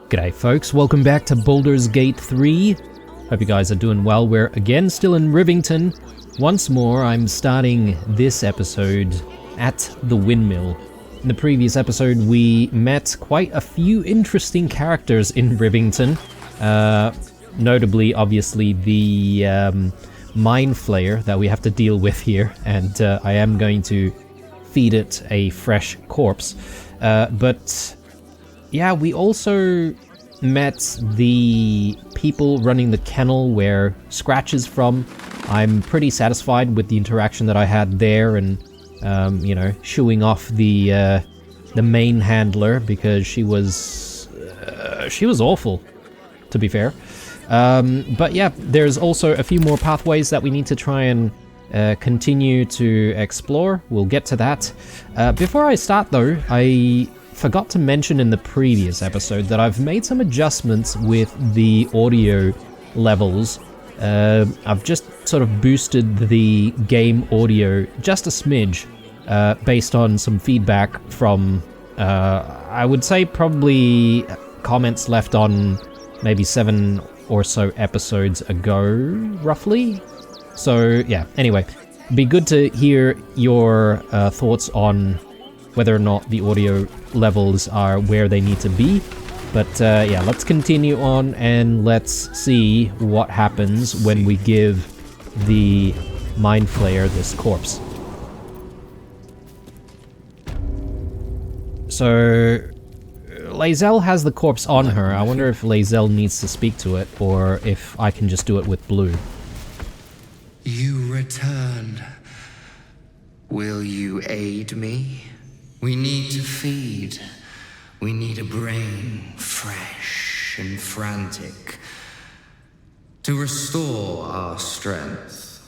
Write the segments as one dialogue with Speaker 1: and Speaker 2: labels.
Speaker 1: G'day folks, welcome back to Baldur's Gate 3. Hope you guys are doing well. We're again still in Rivington. Once more, I'm starting this episode at the windmill. In the previous episode, we met quite a few interesting characters in Rivington. Notably, obviously, the Mind Flayer that we have to deal with here. And I am going to feed it a fresh corpse. But yeah, we also met the people running the kennel where Scratch is from. I'm pretty satisfied with the interaction that I had there, and shooing off the main handler because she was awful, to be fair. But yeah, there's also a few more pathways that we need to try and continue to explore. We'll get to that. Before I start though, I forgot to mention in the previous episode that I've made some adjustments with the audio levels. I've just sort of boosted the game audio just a smidge based on some feedback from, I would say probably comments left on maybe 7 or so episodes ago, roughly. So yeah, anyway, be good to hear your thoughts on whether or not the audio levels are where they need to be. But yeah, let's continue on and let's see what happens when we give the Mind Flayer this corpse. So Lae'zel has the corpse on her. I wonder if Lae'zel needs to speak to it or if I can just do it with Blue.
Speaker 2: You return. Will you aid me? We need to feed. We need a brain, fresh and frantic, to restore our strength.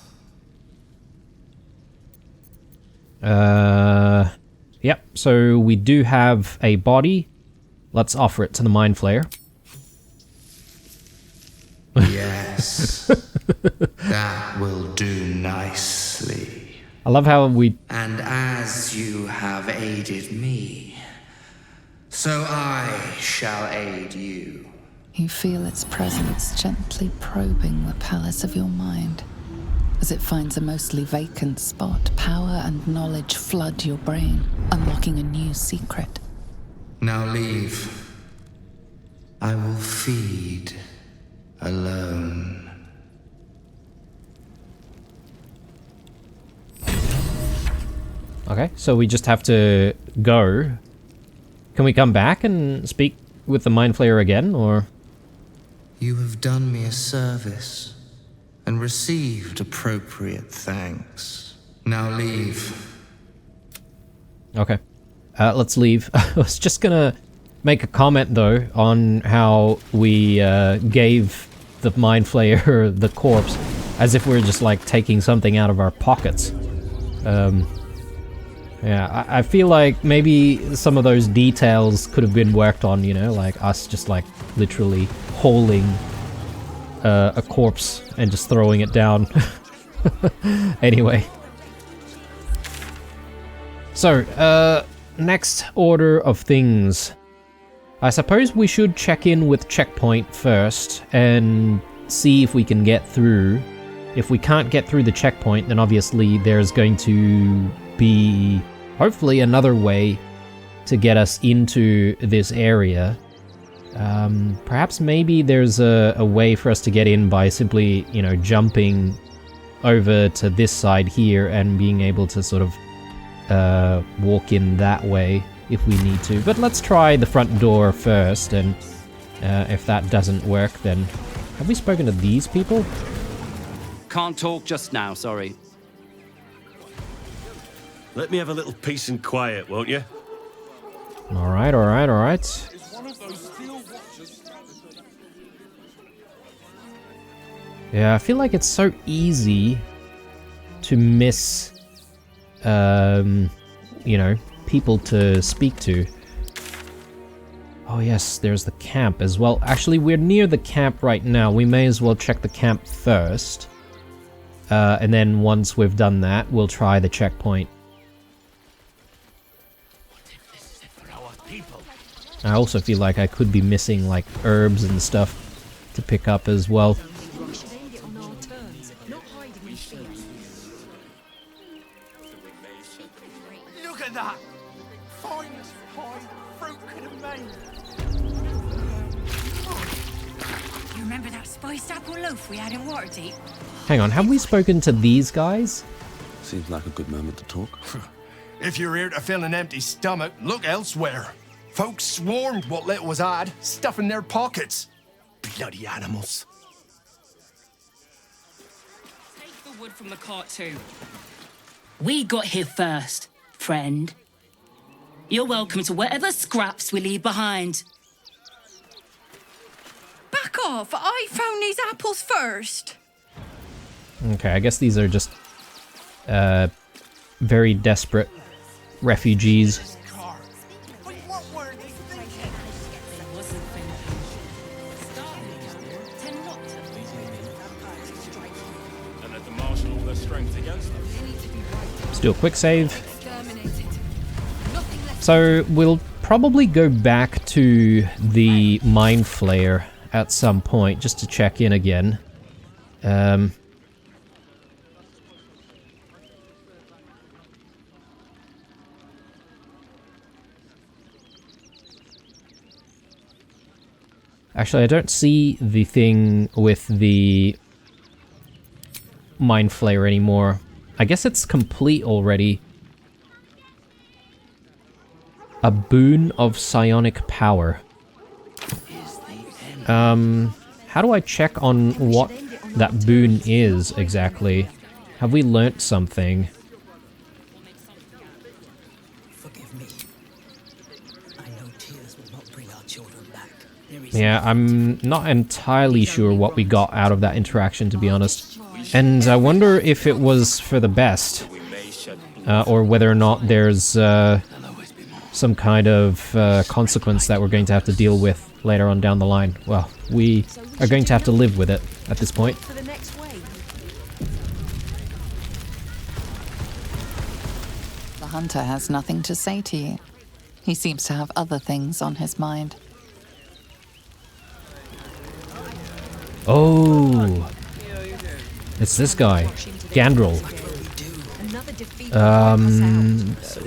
Speaker 1: Yep, so we do have a body. Let's offer it to the Mind Flayer.
Speaker 2: Yes, that will do nicely.
Speaker 1: I love how we...
Speaker 2: And as you have aided me, so I shall aid you.
Speaker 3: You feel its presence gently probing the palace of your mind. As it finds a mostly vacant spot, power and knowledge flood your brain, unlocking a new secret.
Speaker 2: Now leave. I will feed alone.
Speaker 1: Okay, so we just have to go. Can we come back and speak with the Mind Flayer again, or...?
Speaker 2: You have done me a service and received appropriate thanks. Now leave.
Speaker 1: Okay. Let's leave. I was just gonna make a comment, though, on how we gave the Mind Flayer the corpse as if we were just, like, taking something out of our pockets. Yeah, I feel like maybe some of those details could have been worked on, you know, like us just, like, literally hauling a corpse and just throwing it down. Anyway. So, next order of things. I suppose we should check in with Checkpoint first and see if we can get through. If we can't get through the checkpoint, then obviously there's going to be hopefully another way to get us into this area. Perhaps maybe there's a way for us to get in by simply, you know, jumping over to this side here and being able to sort of walk in that way if we need to. But let's try the front door first, and if that doesn't work, then... Have we spoken to these people?
Speaker 4: Can't talk just now, sorry.
Speaker 5: Let me have a little peace and quiet, won't you?
Speaker 1: Alright, alright, alright. Yeah, I feel like it's so easy to miss, people to speak to. Oh yes, there's the camp as well. Actually, we're near the camp right now. We may as well check the camp first. And then once we've done that, we'll try the checkpoint. I also feel like I could be missing like herbs and stuff to pick up as well.
Speaker 6: Look at that! Finest pie fruit could have made.
Speaker 7: You remember that spiced apple loaf we had in Waterdeep?
Speaker 1: Hang on, have we spoken to these guys?
Speaker 5: Seems like a good moment to talk.
Speaker 6: If you're here to fill an empty stomach, look elsewhere. Folks swarmed what little was had, stuffing their pockets. Bloody animals.
Speaker 7: Take the wood from the cart too. We got here first, friend. You're welcome to whatever scraps we leave behind.
Speaker 8: Back off! I found these apples first.
Speaker 1: Okay, I guess these are just very desperate refugees.
Speaker 6: What were they thinking?
Speaker 5: And let the marshal all their strength against them.
Speaker 1: Let's do a quick save. So we'll probably go back to the Mind Flayer at some point just to check in again. Actually, I don't see the thing with the Mind Flayer anymore. I guess it's complete already. A boon of psionic power. How do I check on what that boon is exactly? Have we learnt something?
Speaker 9: Forgive me. I know tears will not bring our children back.
Speaker 1: Yeah, I'm not entirely sure what we got out of that interaction, to be honest. And I wonder if it was for the best, or whether or not there's some kind of consequence that we're going to have to deal with later on down the line. Well, we are going to have to live with it at this point.
Speaker 3: The hunter has nothing to say to you. He seems to have other things on his mind.
Speaker 1: Oh, it's this guy, Gandrel.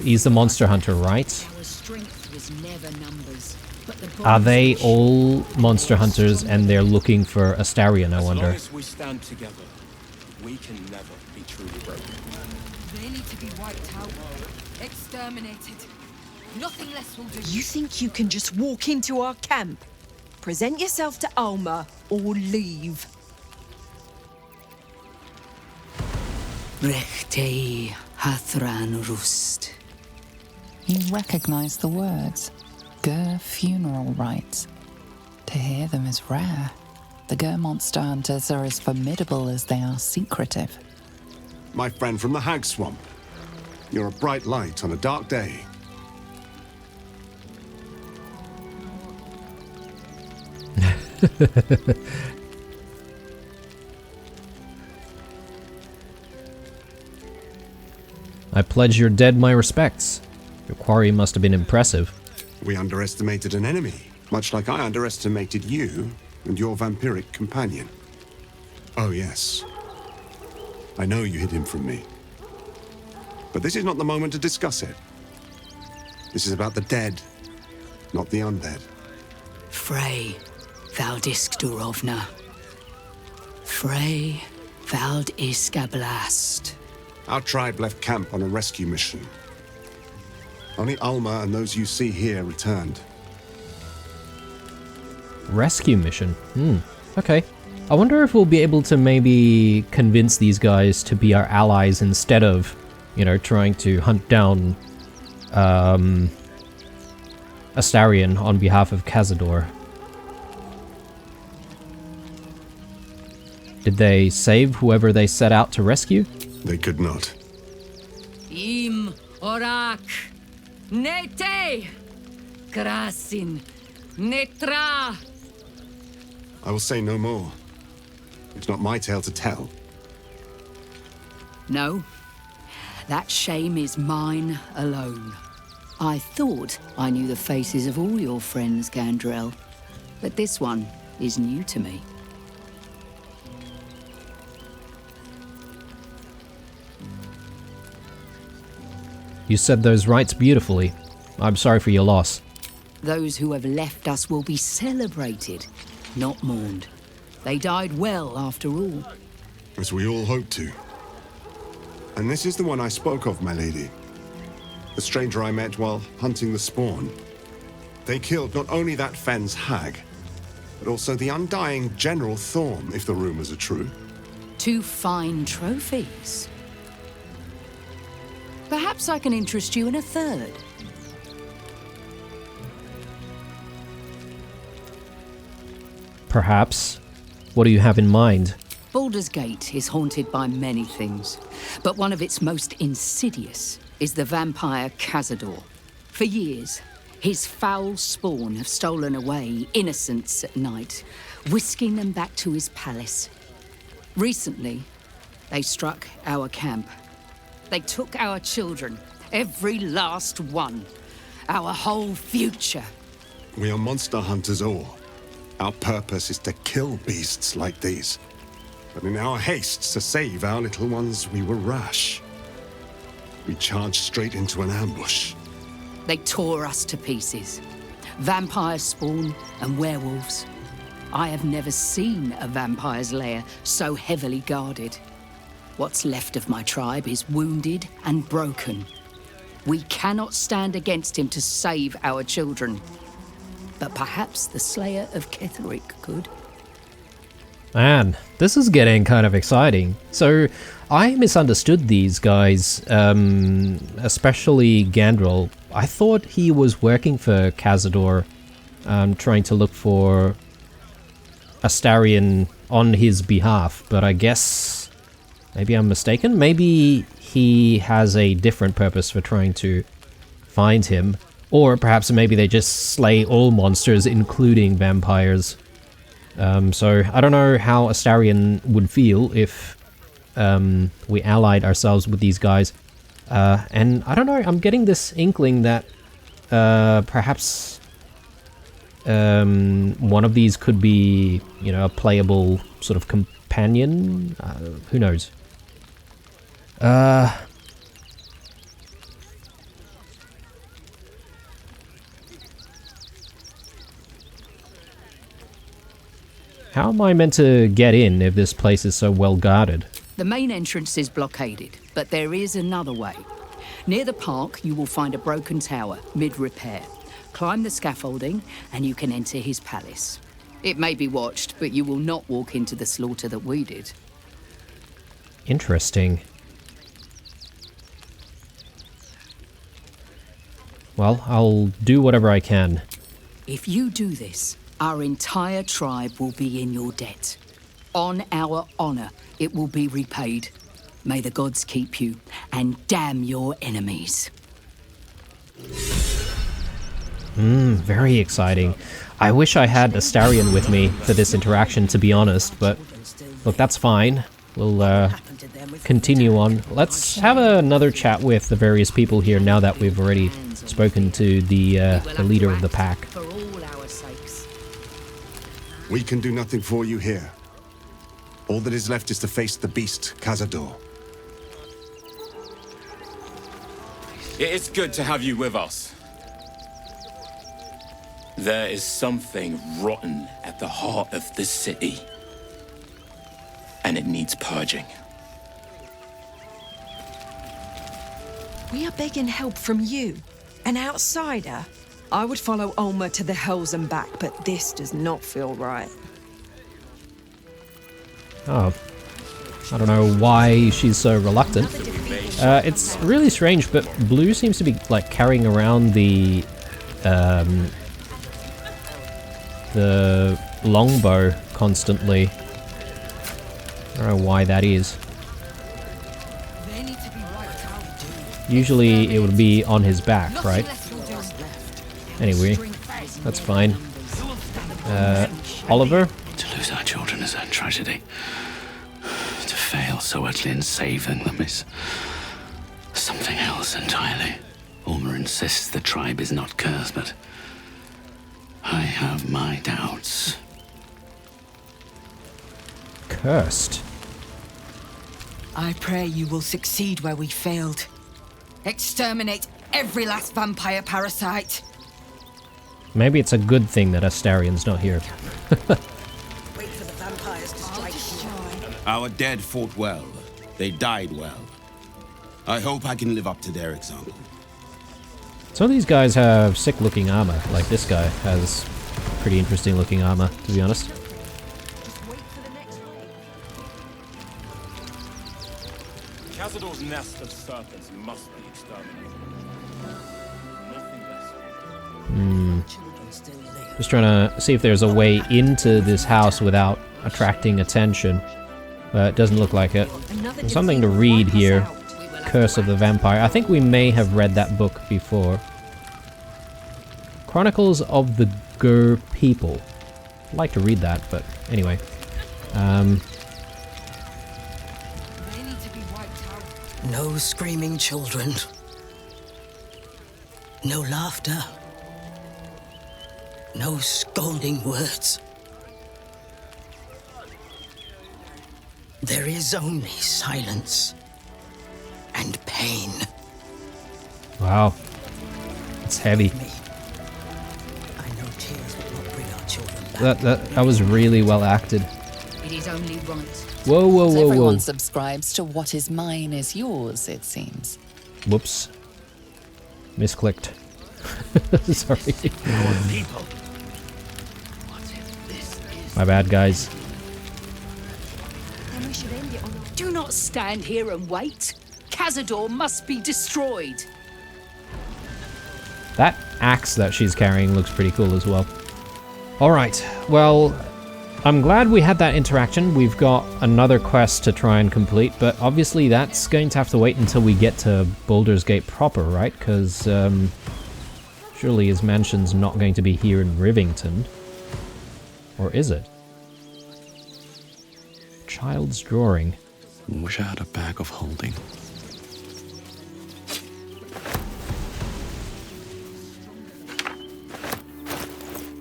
Speaker 1: He's the monster hunter, right? Are they all monster hunters and they're looking for Astarion, I wonder?
Speaker 5: As long as we stand together, we can never be truly broken.
Speaker 8: They need to be wiped out, exterminated. Nothing less will do.
Speaker 10: You think you can just walk into our camp, present yourself to Alma, or leave?
Speaker 9: Rechtei Hathran Rust.
Speaker 3: You recognize the words. Gur funeral rites. To hear them is rare. The Gur monster hunters are as formidable as they are secretive.
Speaker 11: My friend from the Hag Swamp. You're a bright light on a dark day.
Speaker 1: I pledge your dead my respects. Your quarry must have been impressive.
Speaker 11: We underestimated an enemy, much like I underestimated you and your vampiric companion. Oh yes. I know you hid him from me. But this is not the moment to discuss it. This is about the dead, not the undead.
Speaker 9: Frey, Valdisk Durovna. Frey, Vald Iskablast.
Speaker 11: Our tribe left camp on a rescue mission. Only Alma and those you see here returned.
Speaker 1: Rescue mission? Okay. I wonder if we'll be able to maybe convince these guys to be our allies instead of, you know, trying to hunt down Astarion on behalf of Cazador. Did they save whoever they set out to rescue?
Speaker 11: They could not.
Speaker 7: Im Orak Nete Krasin Netra.
Speaker 11: I will say no more. It's not my tale to tell.
Speaker 9: No, that shame is mine alone. I thought I knew the faces of all your friends, Gandrel, but this one is new to me.
Speaker 1: You said those rites beautifully. I'm sorry for your loss.
Speaker 9: Those who have left us will be celebrated, not mourned. They died well, after all.
Speaker 11: As we all hope to. And this is the one I spoke of, my lady. The stranger I met while hunting the spawn. They killed not only that Fenn's hag, but also the undying General Thorm, if the rumors are true.
Speaker 9: 2 fine trophies. Perhaps I can interest you in a third.
Speaker 1: Perhaps. What do you have in mind?
Speaker 9: Baldur's Gate is haunted by many things, but one of its most insidious is the vampire Cazador. For years, his foul spawn have stolen away innocents at night, whisking them back to his palace. Recently, they struck our camp. They took our children, every last one, our whole future.
Speaker 11: We are monster hunters all. Our purpose is to kill beasts like these. But in our haste to save our little ones, we were rash. We charged straight into an ambush.
Speaker 9: They tore us to pieces. Vampire spawn and werewolves. I have never seen a vampire's lair so heavily guarded. What's left of my tribe is wounded and broken. We cannot stand against him to save our children. But perhaps the Slayer of Ketheric could.
Speaker 1: Man, this is getting kind of exciting. So, I misunderstood these guys, especially Gandrel. I thought he was working for Cazador, trying to look for Astarion on his behalf, but I guess maybe I'm mistaken. Maybe he has a different purpose for trying to find him, or perhaps maybe they just slay all monsters, including vampires. So I don't know how Astarion would feel if we allied ourselves with these guys. And I don't know, I'm getting this inkling that perhaps one of these could be, you know, a playable sort of companion. Who knows? How am I meant to get in if this place is so well guarded?
Speaker 9: The main entrance is blockaded, but there is another way. Near the park, you will find a broken tower, mid-repair. Climb the scaffolding, and you can enter his palace. It may be watched, but you will not walk into the slaughter that we did.
Speaker 1: Interesting. Well, I'll do whatever I can.
Speaker 9: If you do this, our entire tribe will be in your debt. On our honor, it will be repaid. May the gods keep you, and damn your enemies.
Speaker 1: Very exciting. I wish I had Astarion with me for this interaction, to be honest, but look, that's fine. We'll continue on. Let's have another chat with the various people here now that we've already spoken to the leader of the pack.
Speaker 11: We can do nothing for you here. All that is left is to face the beast, Cazador.
Speaker 5: It is good to have you with us. There is something rotten at the heart of this city, and it needs purging.
Speaker 10: We are begging help from you, an outsider. I would follow Ulmer to the hells and back, but this does not feel right.
Speaker 1: Oh, I don't know why she's so reluctant. It's really strange, but Blue seems to be like carrying around the longbow constantly. I don't know why that is. Usually it would be on his back, right? Anyway, that's fine. Oliver?
Speaker 12: To lose our children is a tragedy. To fail so utterly in saving them is something else entirely. Ulmer insists the tribe is not cursed, but I have my doubts.
Speaker 1: Cursed?
Speaker 8: I pray you will succeed where we failed. Exterminate every last vampire parasite.
Speaker 1: Maybe it's a good thing that Astarion's not here.
Speaker 13: Wait for the vampires to strike you.
Speaker 14: Our dead fought well. They died well. I hope I can live up to their example.
Speaker 1: Some of these guys have sick-looking armor. Like this guy has pretty interesting-looking armor, to be honest.
Speaker 5: Cazador's nest of serpents must be exterminated. Nothing less.
Speaker 1: Just trying to see if there's a way into this house without attracting attention. But it doesn't look like it. There's something to read here. Curse of the Vampire. I think we may have read that book before. Chronicles of the Gur People. I'd like to read that, but anyway.
Speaker 13: No screaming children. No laughter. No scolding words. There is only silence and pain.
Speaker 1: Wow. It's heavy.
Speaker 13: I know tears will not bring our children back.
Speaker 1: That was really well acted.
Speaker 9: It is only right.
Speaker 1: Whoa, whoa, whoa,
Speaker 3: Everyone
Speaker 1: whoa.
Speaker 3: subscribes to what is mine is yours, it seems.
Speaker 1: Whoops. Misclicked. Sorry.
Speaker 12: People.
Speaker 1: My bad, guys.
Speaker 9: Do not stand here and wait. Cazador must be destroyed.
Speaker 1: That axe that she's carrying looks pretty cool as well. Alright, well, I'm glad we had that interaction. We've got another quest to try and complete, but obviously that's going to have to wait until we get to Baldur's Gate proper, right? Because surely his mansion's not going to be here in Rivington. Or is it? Child's drawing.
Speaker 12: Wish I had a bag of holding.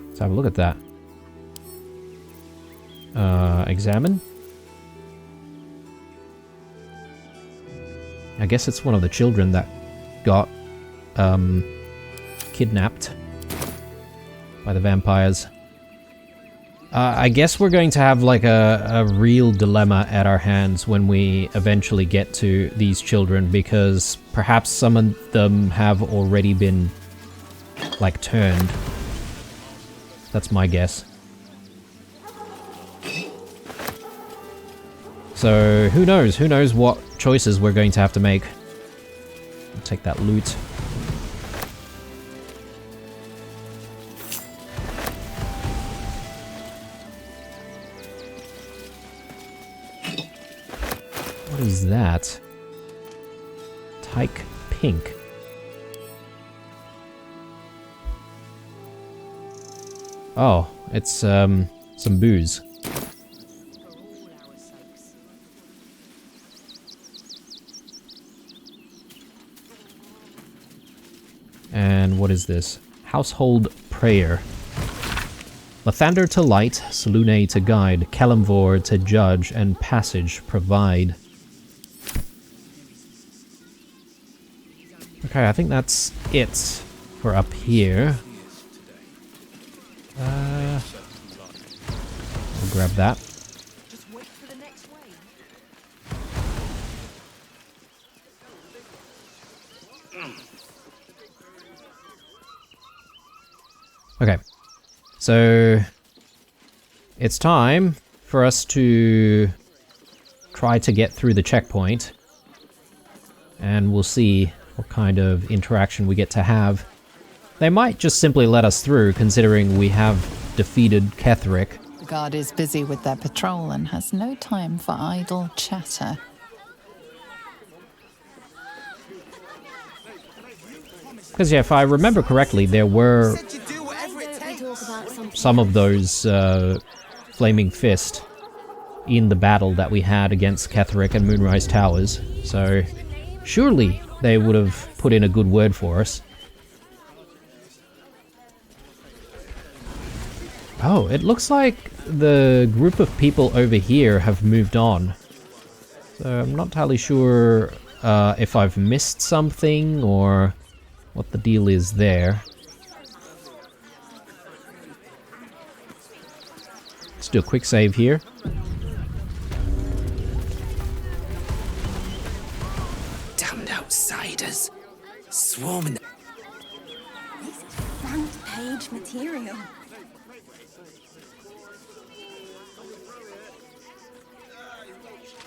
Speaker 1: Let's have a look at that. Examine? I guess it's one of the children that got kidnapped by the vampires. I guess we're going to have like a real dilemma at our hands when we eventually get to these children, because perhaps some of them have already been like turned. That's my guess. So who knows? Who knows what choices we're going to have to make. I'll take that loot. What is that? Tyke pink. Oh, it's some booze. And what is this? Household prayer. Lathander to light, Selune to guide, Kelemvor to judge, and passage provide. Okay, I think that's it for up here. I'll grab that. Okay, so it's time for us to try to get through the checkpoint, and we'll see what kind of interaction we get to have. They might just simply let us through, considering we have defeated Ketheric.
Speaker 3: The guard is busy with their patrol and has no time for idle chatter.
Speaker 1: Because yeah, if I remember correctly, there were some of those Flaming Fist in the battle that we had against Ketheric and Moonrise Towers. So surely they would have put in a good word for us. Oh, it looks like the group of people over here have moved on. So I'm not entirely sure if I've missed something or what the deal is there. Let's do a quick save here.
Speaker 13: Damned outsiders. Swarming.
Speaker 15: This is front page material.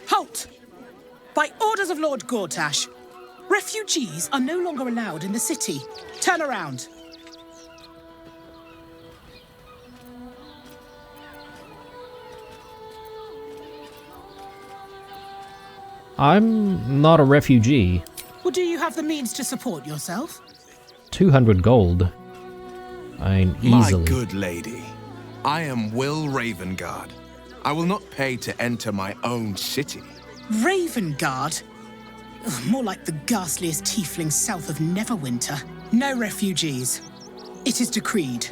Speaker 16: Halt! By orders of Lord Gortash, refugees are no longer allowed in the city. Turn around.
Speaker 1: I'm not a refugee.
Speaker 16: Well, do you have the means to support yourself?
Speaker 1: 200 gold. Easily.
Speaker 6: My good lady, I am Will Ravengard. I will not pay to enter my own city.
Speaker 16: Ravengard? Ugh, more like the ghastliest tiefling south of Neverwinter. No refugees. It is decreed.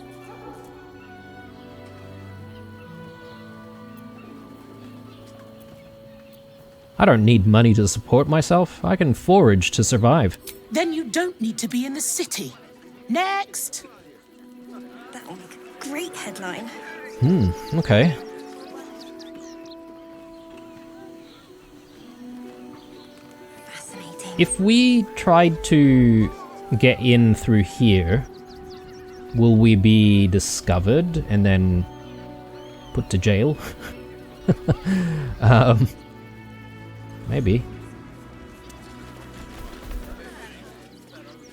Speaker 1: I don't need money to support myself. I can forage to survive.
Speaker 16: Then you don't need to be in the city. Next!
Speaker 15: That'll make a great headline.
Speaker 1: Okay.
Speaker 15: Fascinating.
Speaker 1: If we tried to get in through here, will we be discovered and then put to jail? Maybe.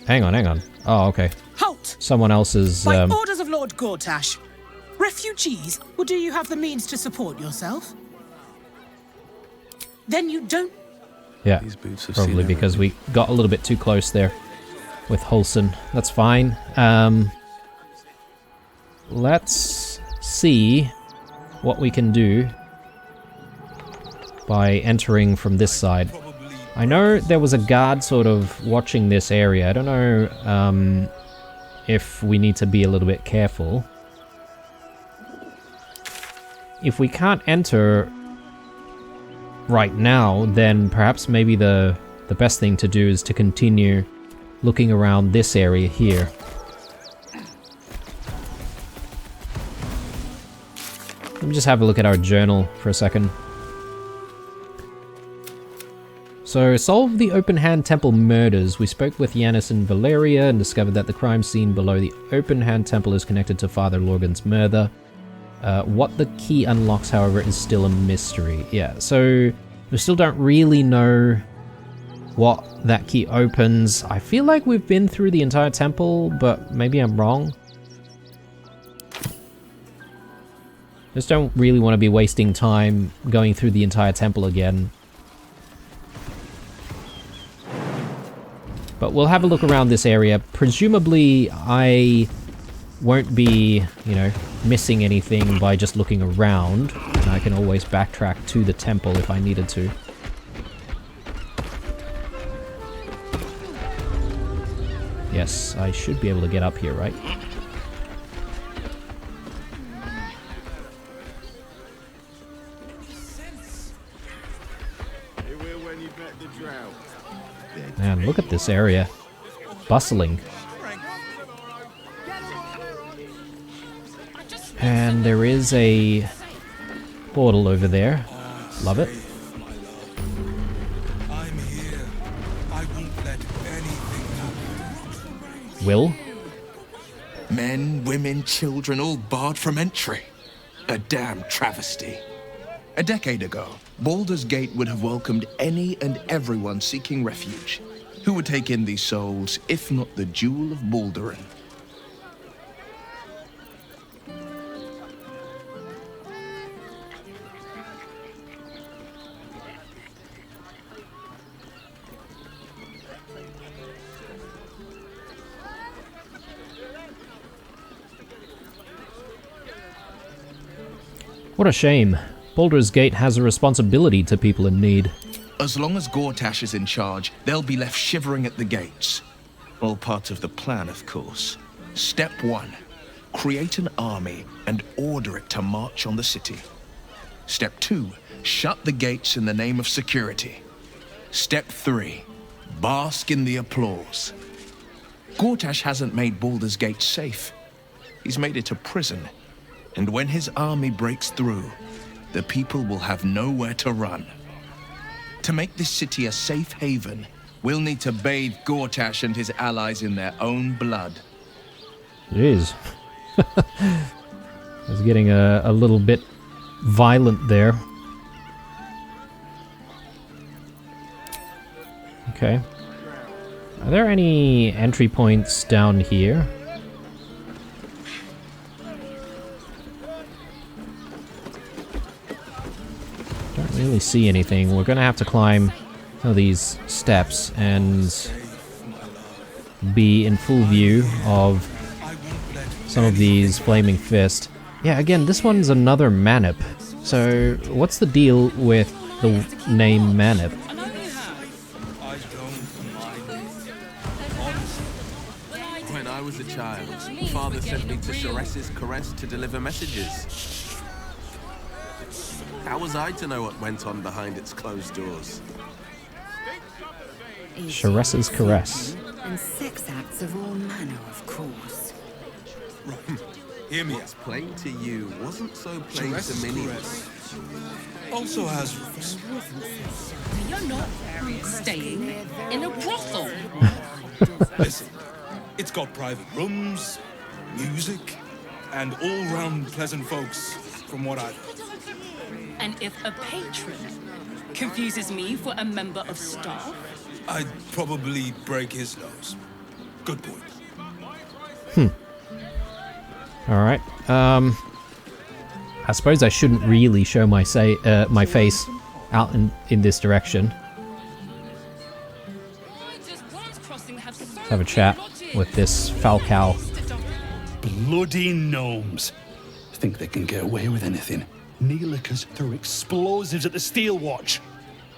Speaker 1: Hang on. Oh, okay.
Speaker 16: Halt!
Speaker 1: Someone else's.
Speaker 16: By orders of Lord Gortash, refugees, well, do you have the means to support yourself? Then you don't.
Speaker 1: Yeah, probably because we got a little bit too close there with Holson. That's fine. Let's see what we can do by entering from this side. I know there was a guard sort of watching this area. I don't know if we need to be a little bit careful. If we can't enter right now, then perhaps maybe the best thing to do is to continue looking around this area here. Let me just have a look at our journal for a second. So, solve the Open Hand Temple murders. We spoke with Yanis and Valeria and discovered that the crime scene below the Open Hand Temple is connected to Father Lorgan's murder. What the key unlocks, however, is still a mystery. Yeah, so we still don't really know what that key opens. I feel like we've been through the entire temple, but maybe I'm wrong. Just don't really want to be wasting time going through the entire temple again. But we'll have a look around this area. Presumably, I won't be, missing anything by just looking around. And I can always backtrack to the temple if I needed to. Yes, I should be able to get up here, right? Man, look at this area. Bustling. And there is a portal over there. Love it.
Speaker 6: I'm here. I won't let anything happen.
Speaker 1: Will?
Speaker 6: Men, women, children, all barred from entry. A damn travesty. A decade ago, Baldur's Gate would have welcomed any and everyone seeking refuge. Who would take in these souls, if not the Jewel of Baldurin?
Speaker 1: What a shame. Baldur's Gate has a responsibility to people in need.
Speaker 6: As long as Gortash is in charge, they'll be left shivering at the gates. All part of the plan, of course. Step 1. Create an army and order it to march on the city. Step 2. Shut the gates in the name of security. Step 3. Bask in the applause. Gortash hasn't made Baldur's Gate safe. He's made it a prison. And when his army breaks through, the people will have nowhere to run. To make this city a safe haven, we'll need to bathe Gortash and his allies in their own blood.
Speaker 1: Jeez. I was getting a little bit violent there. Okay. Are there any entry points down here? Don't really see anything. We're gonna have to climb some of these steps and be in full view of some of these flaming fists. Yeah, again, this one's another Manip. So, what's the deal with the name Manip?
Speaker 17: When I was a child, Father sent me to Sharess's Caress to deliver messages. How was I to know what went on behind its closed doors?
Speaker 1: Sharess's Caress.
Speaker 18: And sex acts of all manner, of course.
Speaker 17: Hear me. What's plain to you wasn't so plain to many.
Speaker 19: Also has rooms.
Speaker 7: You're not staying in a brothel.
Speaker 19: Listen, it's got private rooms, music, and all-round pleasant folks, from what I've heard.
Speaker 7: And if a patron confuses me for a member of staff,
Speaker 19: I'd probably break his nose. Good point.
Speaker 1: Alright, I suppose I shouldn't really show my face out in this direction. Let's have a chat with this Falcow.
Speaker 20: Bloody gnomes. Think they can get away with anything. Neelikers threw explosives at the Steel Watch.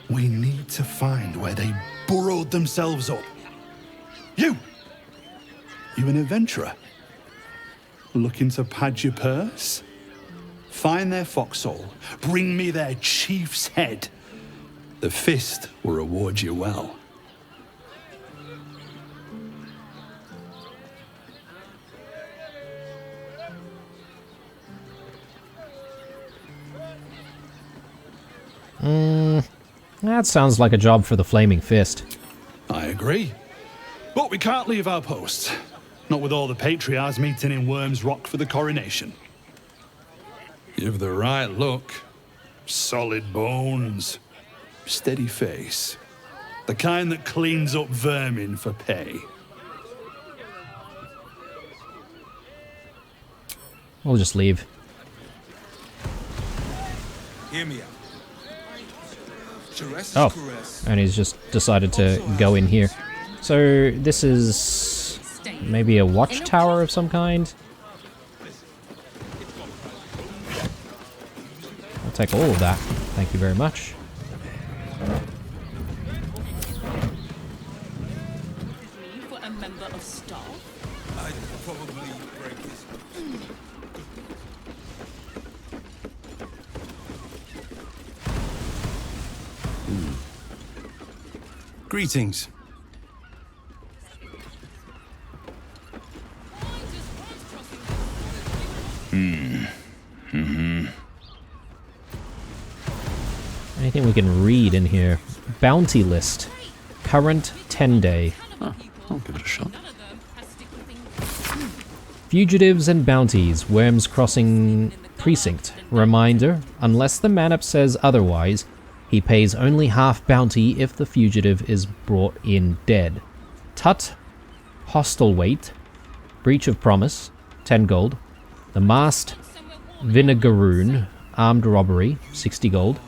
Speaker 20: We need to find where they burrowed themselves up. You an adventurer? Looking to pad your purse? Find their foxhole. Bring me their chief's head. The fist will reward you well.
Speaker 1: That sounds like a job for the Flaming Fist.
Speaker 20: I agree. But we can't leave our posts. Not with all the patriarchs meeting in Worm's Rock for the coronation. Give the right look. Solid bones. Steady face. The kind that cleans up vermin for pay.
Speaker 1: We'll just leave.
Speaker 19: Hear me out.
Speaker 1: Oh, and he's just decided to go in here. So this is maybe a watchtower of some kind. I'll take all of that. Thank you very much.
Speaker 7: for a member of staff,
Speaker 19: I'd probably break his nose.
Speaker 17: Greetings.
Speaker 1: Anything we can read in here? Bounty list. Current 10-day.
Speaker 12: Oh, I'll give it a shot.
Speaker 1: Fugitives and bounties. Worms Crossing Precinct. Reminder, unless the man-up says otherwise, he pays only half bounty if the fugitive is brought in dead. Tut. Hostel Weight. Breach of Promise. 10 gold. The Masked Vinegaroon. Armed Robbery. 60 gold.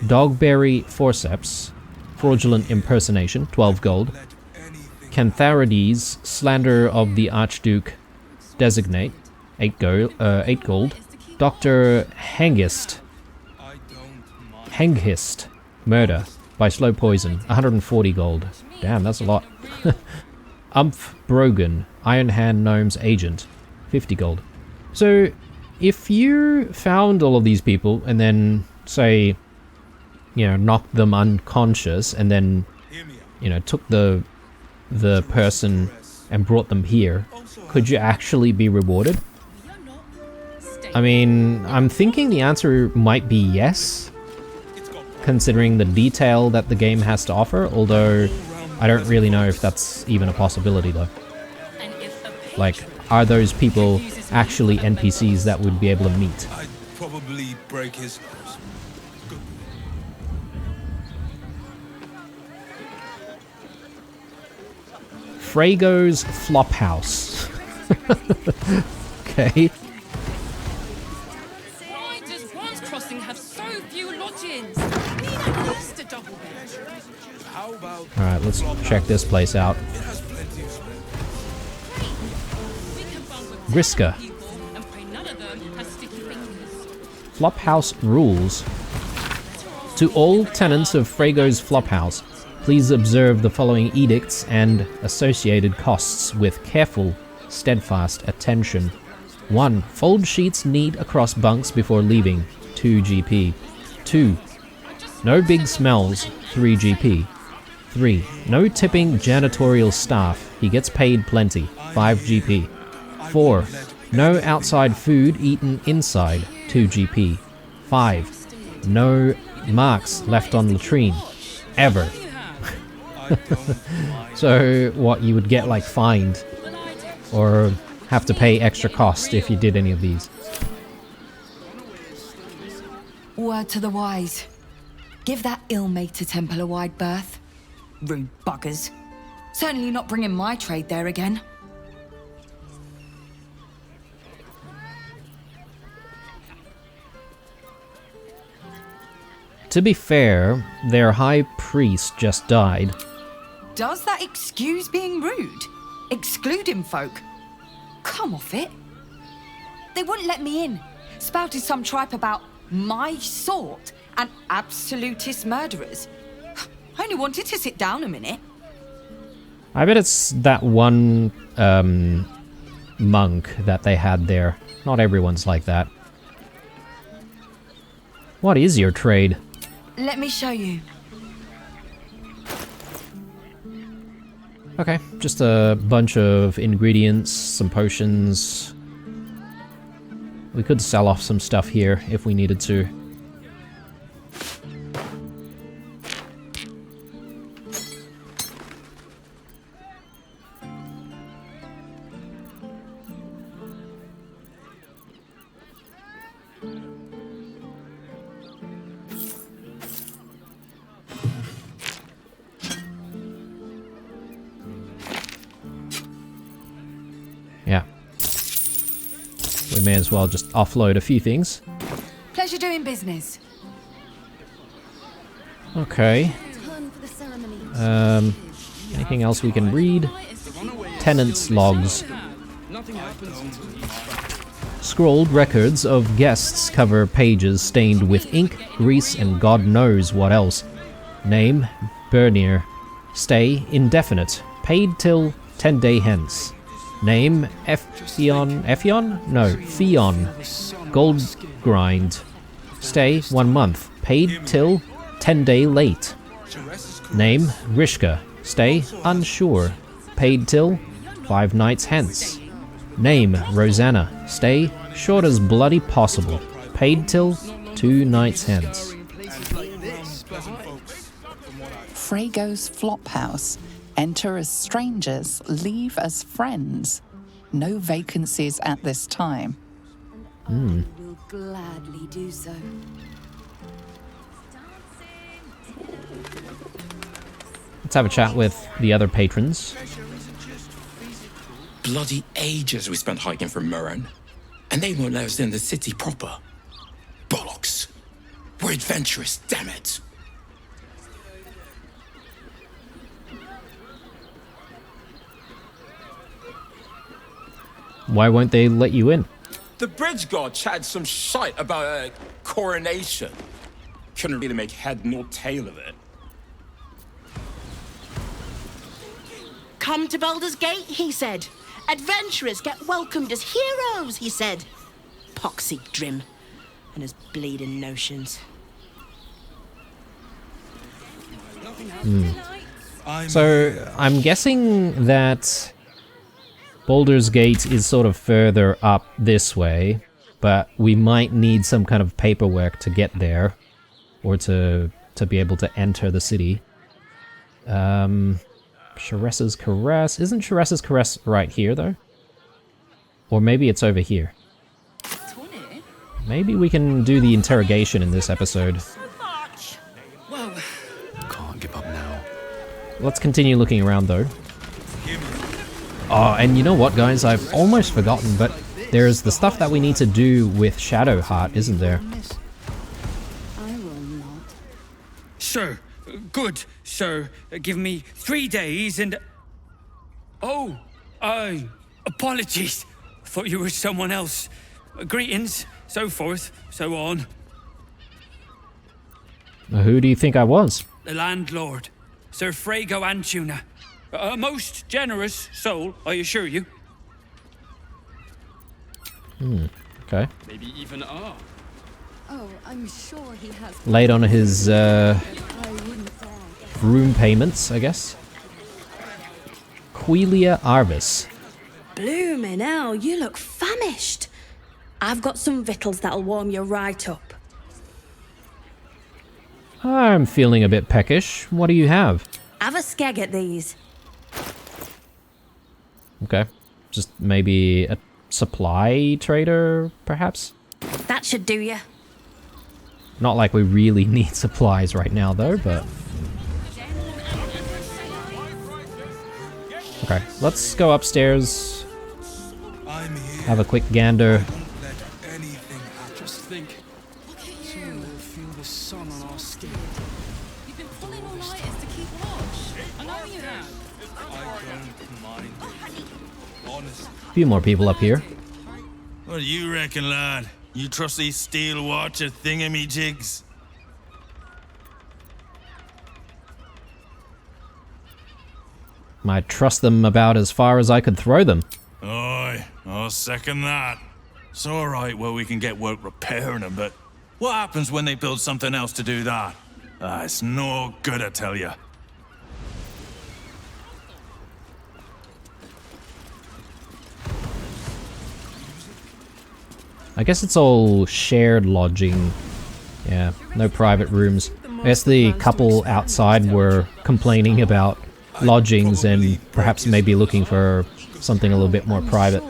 Speaker 1: Dogberry Forceps. Fraudulent Impersonation. 12 gold. Cantharides. Slander of the Archduke. Designate. 8 gold. Dr. Hengist. Murder. by slow poison. 140 gold. Damn, that's a lot. Umph Brogan, Iron Hand Gnome's agent. 50 gold. So, if you found all of these people and then, say, you know, knocked them unconscious and then, you know, took the person and brought them here, could you actually be rewarded? I mean, I'm thinking the answer might be yes, considering the detail that the game has to offer, although I don't really know if that's even a possibility though. Like, are those people actually NPCs that would be able to meet?
Speaker 19: I'd probably break his nose.
Speaker 1: Frago's Flophouse. Okay.
Speaker 7: Why does Bronze Crossing have so few lodgings? I mean, at least a double bed.
Speaker 19: How about
Speaker 1: Alright, let's check this place out. Riska. Flophouse rules. To all tenants of Frago's Flophouse, please observe the following edicts and associated costs with careful, steadfast attention. 1. Fold sheets neat across bunks before leaving. 2 GP. 2. No big smells. 3 GP. 3. No tipping janitorial staff. He gets paid plenty. 5 GP. 4. No outside food eaten inside. 2 GP. 5. No marks left on latrine. Ever. So, what, you would get, like, fined? Or have to pay extra cost if you did any of these?
Speaker 8: Word to the wise. Give that ill-mated temple a wide berth. Rude buggers. Certainly not bringing my trade there again.
Speaker 1: To be fair, their high priest just died.
Speaker 8: Does that excuse being rude? Excluding folk? Come off it. They wouldn't let me in. Spouted some tripe about my sort and absolutist murderers. I only wanted to sit down a minute.
Speaker 1: I bet it's that one monk that they had there. Not everyone's like that. What is your trade?
Speaker 8: Let me show you.
Speaker 1: Okay, just a bunch of ingredients, some potions. We could sell off some stuff here if we needed to. Yeah. We may as well just offload a few things.
Speaker 8: Pleasure doing business.
Speaker 1: Okay. Anything else we can read? Tenants' logs. Scrolled records of guests cover pages stained with ink, grease, and God knows what else. Name, Bernier. Stay, indefinite. Paid till 10 day hence. Name, Ephion? No, Fion. Gold grind. Stay, 1 month. Paid till 10 day late. Name, Rishka. Stay, unsure. Paid till 5 nights hence. Name, Rosanna. Stay, short as bloody possible. Paid till 2 nights hence.
Speaker 3: Frago's Flophouse. Enter as strangers, leave as friends. No vacancies at this time.
Speaker 9: Will gladly do so.
Speaker 1: Let's have a chat with the other patrons.
Speaker 5: Bloody ages we spent hiking from Murren, and they won't let us in the city proper. Bollocks. We're adventurous, damn it.
Speaker 1: Why won't they let you in?
Speaker 14: The bridge guard chatted some shite about a coronation. Couldn't really make head nor tail of it.
Speaker 21: Come to Baldur's Gate, he said. Adventurers get welcomed as heroes, he said. Poxy Drim and his bleeding notions.
Speaker 1: So, I'm guessing that Baldur's Gate is sort of further up this way, but we might need some kind of paperwork to get there, or to be able to enter the city. Sharessa's Caress. Isn't Sharessa's Caress right here, though? Or maybe it's over here. Maybe we can do the interrogation in this episode.
Speaker 12: Whoa. Can't give up now.
Speaker 1: Let's continue looking around, though. Oh, and you know what, guys? I've almost forgotten, but there's the stuff that we need to do with Shadowheart, isn't there?
Speaker 22: Sir, good, sir. Give me 3 days and... Oh, apologies. Thought you were someone else. Greetings, so forth, so on.
Speaker 1: Who do you think I was?
Speaker 22: The landlord, Sir Frago Antuna. A most generous soul, I assure you.
Speaker 1: Okay.
Speaker 12: Maybe even are.
Speaker 3: Oh, I'm sure he has.
Speaker 1: Late on his room payments, I guess. Quelia Arvis.
Speaker 21: Bloomin' hell, you look famished. I've got some victuals that'll warm you right up.
Speaker 1: I'm feeling a bit peckish. What do you have?
Speaker 21: Have a skeg at these.
Speaker 1: Okay. Just maybe a supply trader, perhaps?
Speaker 21: That should do you.
Speaker 1: Not like we really need supplies right now, though, but... Okay, let's go upstairs. Have a quick gander.
Speaker 12: Just think. Soon we'll feel the sun on our skin.
Speaker 7: You've been pulling all nighters to keep watch. I know you have.
Speaker 1: A few more people up here.
Speaker 23: What do you reckon, lad? You trust these steel watcher thingamajigs?
Speaker 1: Might trust them about as far as I could throw them.
Speaker 23: Aye, I'll second that. It's alright where we can get work repairing them, but what happens when they build something else to do that? It's no good, I tell ya.
Speaker 1: I guess it's all shared lodging. Yeah, no private rooms. I guess the couple outside were complaining about lodgings and perhaps maybe looking for something a little bit more private.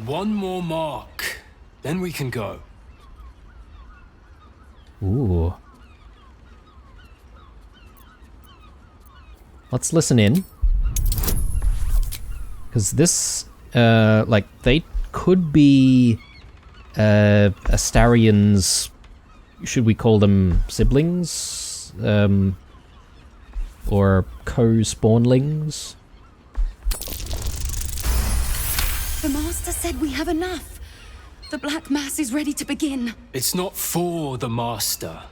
Speaker 12: One more mark, then we can go.
Speaker 1: Ooh. Let's listen in. Because this, like, they could be Astarion's, should we call them siblings? Or co-spawnlings?
Speaker 3: The Master said we have enough. The Black Mass is ready to begin.
Speaker 12: It's not for the Master.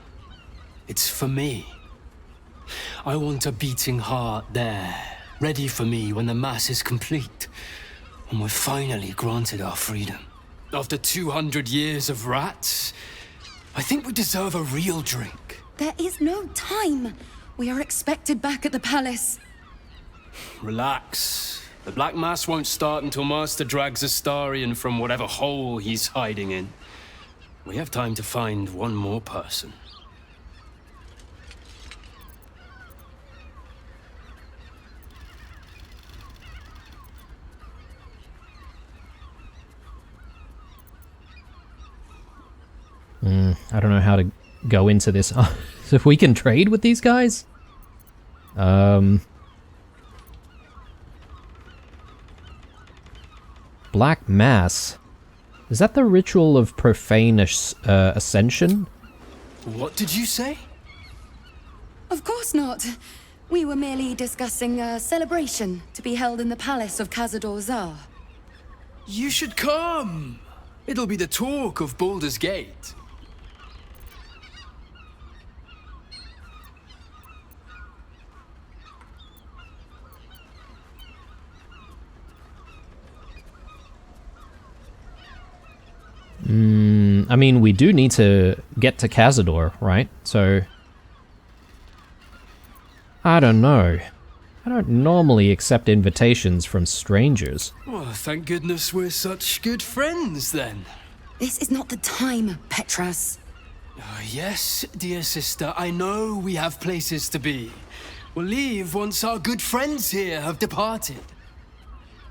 Speaker 12: It's for me. I want a beating heart there, ready for me when the Mass is complete, and we're finally granted our freedom. After 200 years of rats, I think we deserve a real drink.
Speaker 3: There is no time. We are expected back at the palace.
Speaker 12: Relax. The Black Mass won't start until Master drags Astarion from whatever hole he's hiding in. We have time to find one more person.
Speaker 1: I don't know how to go into this. So if we can trade with these guys? Black Mass. Is that the ritual of profane ascension?
Speaker 12: What did you say?
Speaker 3: Of course not. We were merely discussing a celebration to be held in the palace of Cazador Zar.
Speaker 12: You should come. It'll be the talk of Baldur's Gate.
Speaker 1: I mean, we do need to get to Cazador, right? So... I don't know. I don't normally accept invitations from strangers.
Speaker 12: Well, thank goodness we're such good friends, then.
Speaker 18: This is not the time, Petras.
Speaker 12: Yes, dear sister, I know we have places to be. We'll leave once our good friends here have departed.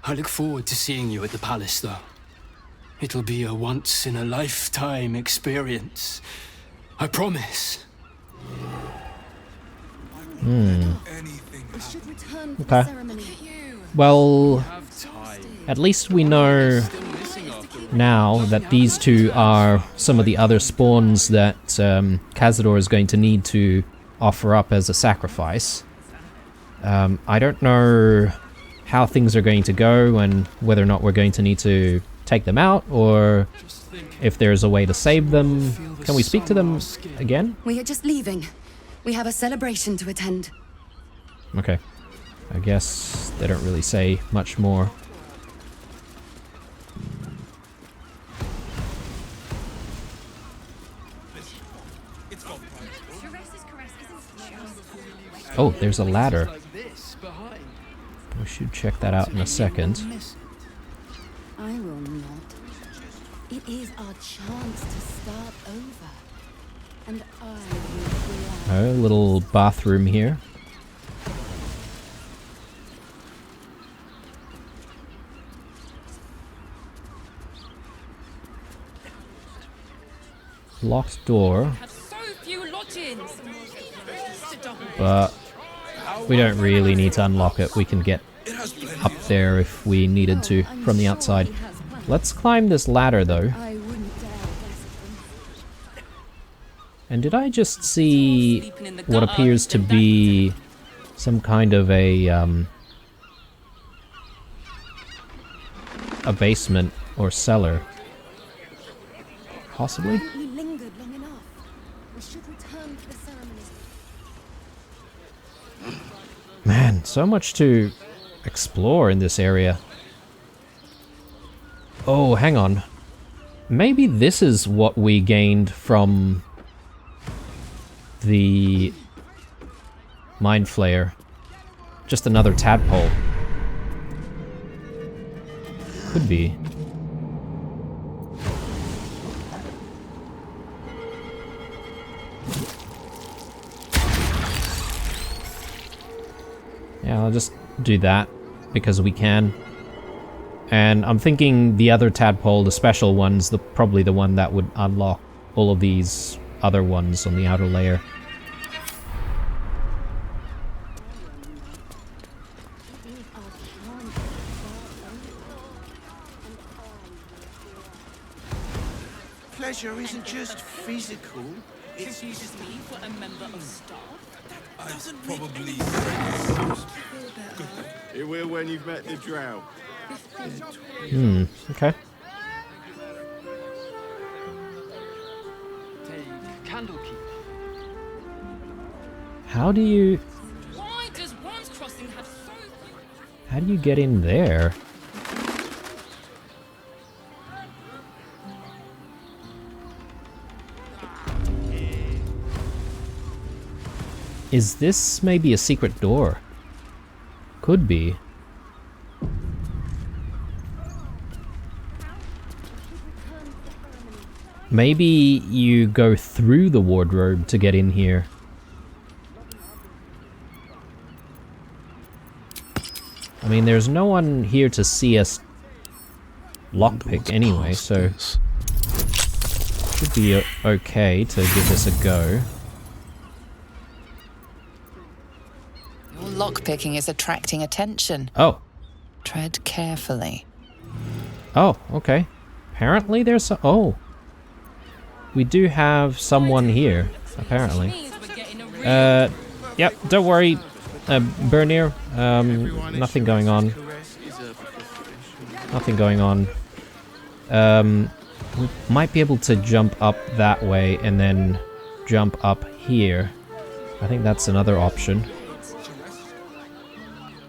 Speaker 12: I look forward to seeing you at the palace, though. It'll be a once-in-a-lifetime experience. I promise.
Speaker 1: Okay. Well, at least we know now that these two are some of the other spawns that Cazador is going to need to offer up as a sacrifice. I don't know how things are going to go and whether or not we're going to need to take them out or if there's a way to save them. Can we speak to them again?
Speaker 18: We are just leaving. We have a celebration to attend.
Speaker 1: Okay. I guess they don't really say much more. Oh, there's a ladder. We should check that out in a second.
Speaker 18: I will not. It is our chance to start over. And I will be
Speaker 1: Oh, little bathroom here. Locked door. But we don't really need to unlock it. We can get up there if we needed to from the outside. Let's climb this ladder though. And did I just see what appears to be some kind of a basement or cellar? Possibly? Man, so much to explore in this area. Oh, hang on. Maybe this is what we gained from the Mind Flayer. Just another tadpole. Could be. Yeah, I'll just do that because we can. And I'm thinking the other tadpole, the special one's probably the one that would unlock all of these other ones on the outer layer.
Speaker 2: Pleasure isn't just physical. It's
Speaker 7: Confuses me for a member of staff.
Speaker 19: I'd probably
Speaker 2: It will when you've met the drow.
Speaker 1: Okay. How do you...
Speaker 7: Why does Worm's Crossing have so...
Speaker 1: How do you get in there? Is this maybe a secret door? Could be. Maybe you go through the wardrobe to get in here. I mean, there's no one here to see us lockpick anyway, so should be okay to give this a go.
Speaker 3: Your lockpicking is attracting attention.
Speaker 1: Oh.
Speaker 3: Tread carefully.
Speaker 1: Oh, okay. Apparently there's a... Oh. We do have someone here, apparently. Yep, don't worry, Bernir. Nothing going on. Nothing going on. We might be able to jump up that way and then jump up here. I think that's another option.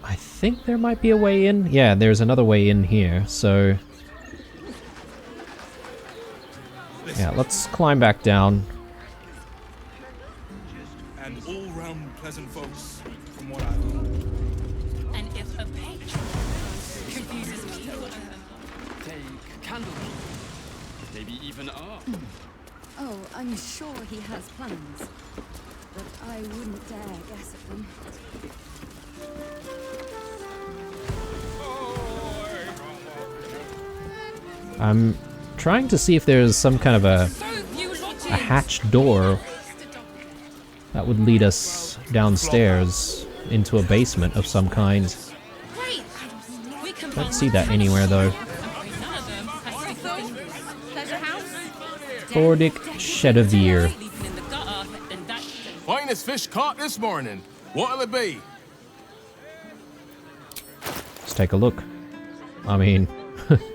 Speaker 1: I think there might be a way in. Yeah, there's another way in here, so... Yeah, let's climb back down.
Speaker 19: And all round pleasant folks, from what I've heard.
Speaker 7: And if a patron confuses me,
Speaker 4: take candle. Maybe even art.
Speaker 18: Oh, I'm sure he has plans, but I wouldn't dare guess at them.
Speaker 1: I'm trying to see if there's some kind of a hatched door that would lead us downstairs into a basement of some kind. Don't see that anywhere though. Thordic Shedavir.
Speaker 17: Finest fish caught this morning. What'll it be?
Speaker 1: Let's take a look. I mean,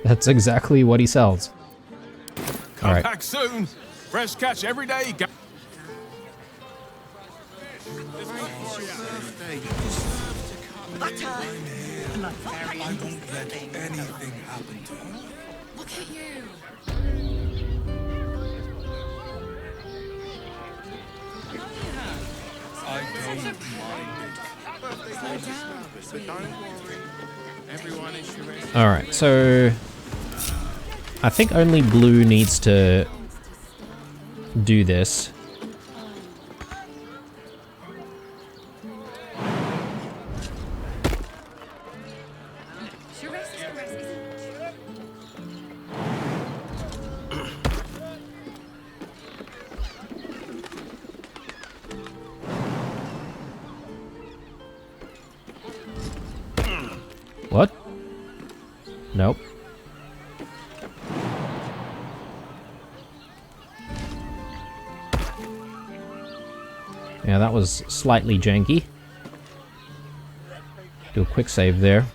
Speaker 1: that's exactly what he sells.
Speaker 17: Come
Speaker 1: Alright.
Speaker 17: back soon. Fresh catch every day.
Speaker 2: I won't let anything happen to you.
Speaker 7: look at you.
Speaker 2: I don't mind it. But don't worry. Everyone is your
Speaker 1: Alright, so I think only blue needs to do this. What? Nope. Yeah, that was slightly janky. Do a quick save there.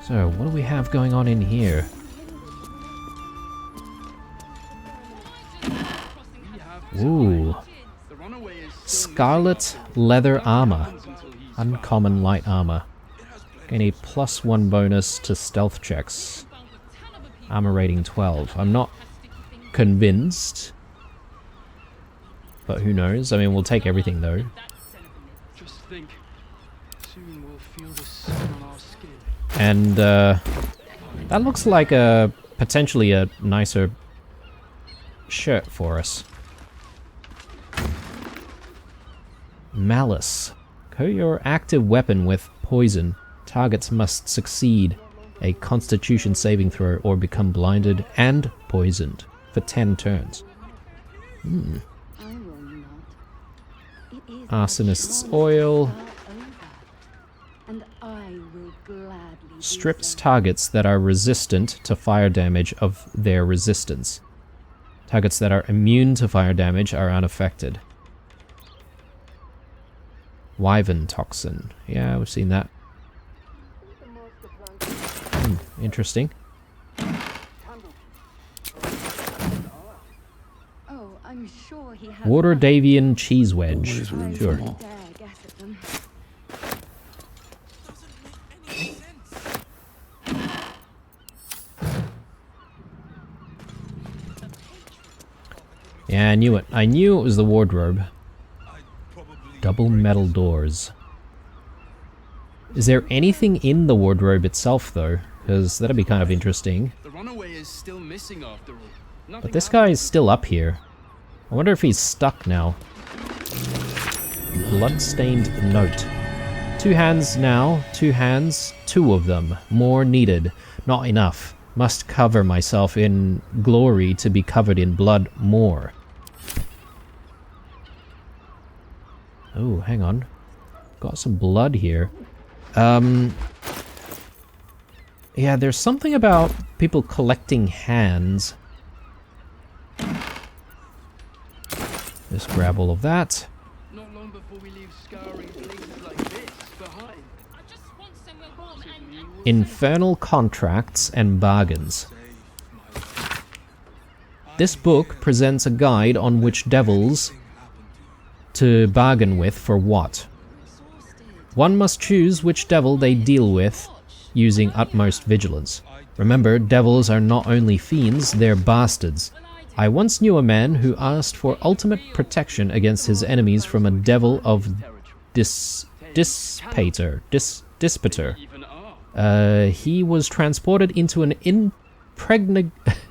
Speaker 1: So, what do we have going on in here? Ooh. Scarlet leather armor. Uncommon light armor. Gain a +1 bonus to stealth checks. Armor rating 12. I'm not convinced. But who knows? I mean, we'll take everything though.
Speaker 4: Just think, soon we'll feel the sun on our skin.
Speaker 1: And that looks like a potentially a nicer shirt for us. Malice. Coat your active weapon with poison. Targets must succeed a Constitution saving throw or become blinded and poisoned for 10 turns. Arsonist's oil.
Speaker 18: And I will gladly
Speaker 1: Strips targets that are resistant to fire damage of their resistance. Targets that are immune to fire damage are unaffected. Wyvern toxin. Yeah, we've seen that. Interesting.
Speaker 18: Oh, I'm sure he has
Speaker 1: Water Davian cheese wedge. Sure. Yeah, I knew it. I knew it was the wardrobe. Double metal doors. Is there anything in the wardrobe itself, though? Because that'd be kind of interesting.
Speaker 4: The runaway is still missing after all.
Speaker 1: But this guy is still up here. I wonder if he's stuck now. Bloodstained note. 2 hands now. 2 hands. 2 of them. More needed. Not enough. Must cover myself in glory to be covered in blood more. Oh, hang on. Got some blood here. Yeah, there's something about people collecting hands. Just grab all of that.
Speaker 4: Not long before we leave scouring places like this behind.
Speaker 1: Infernal contracts and bargains. This book presents a guide on which devils to bargain with for what. One must choose which devil they deal with using utmost vigilance. Remember, devils are not only fiends, they're bastards. I once knew a man who asked for ultimate protection against his enemies from a devil of dispater. He was transported into an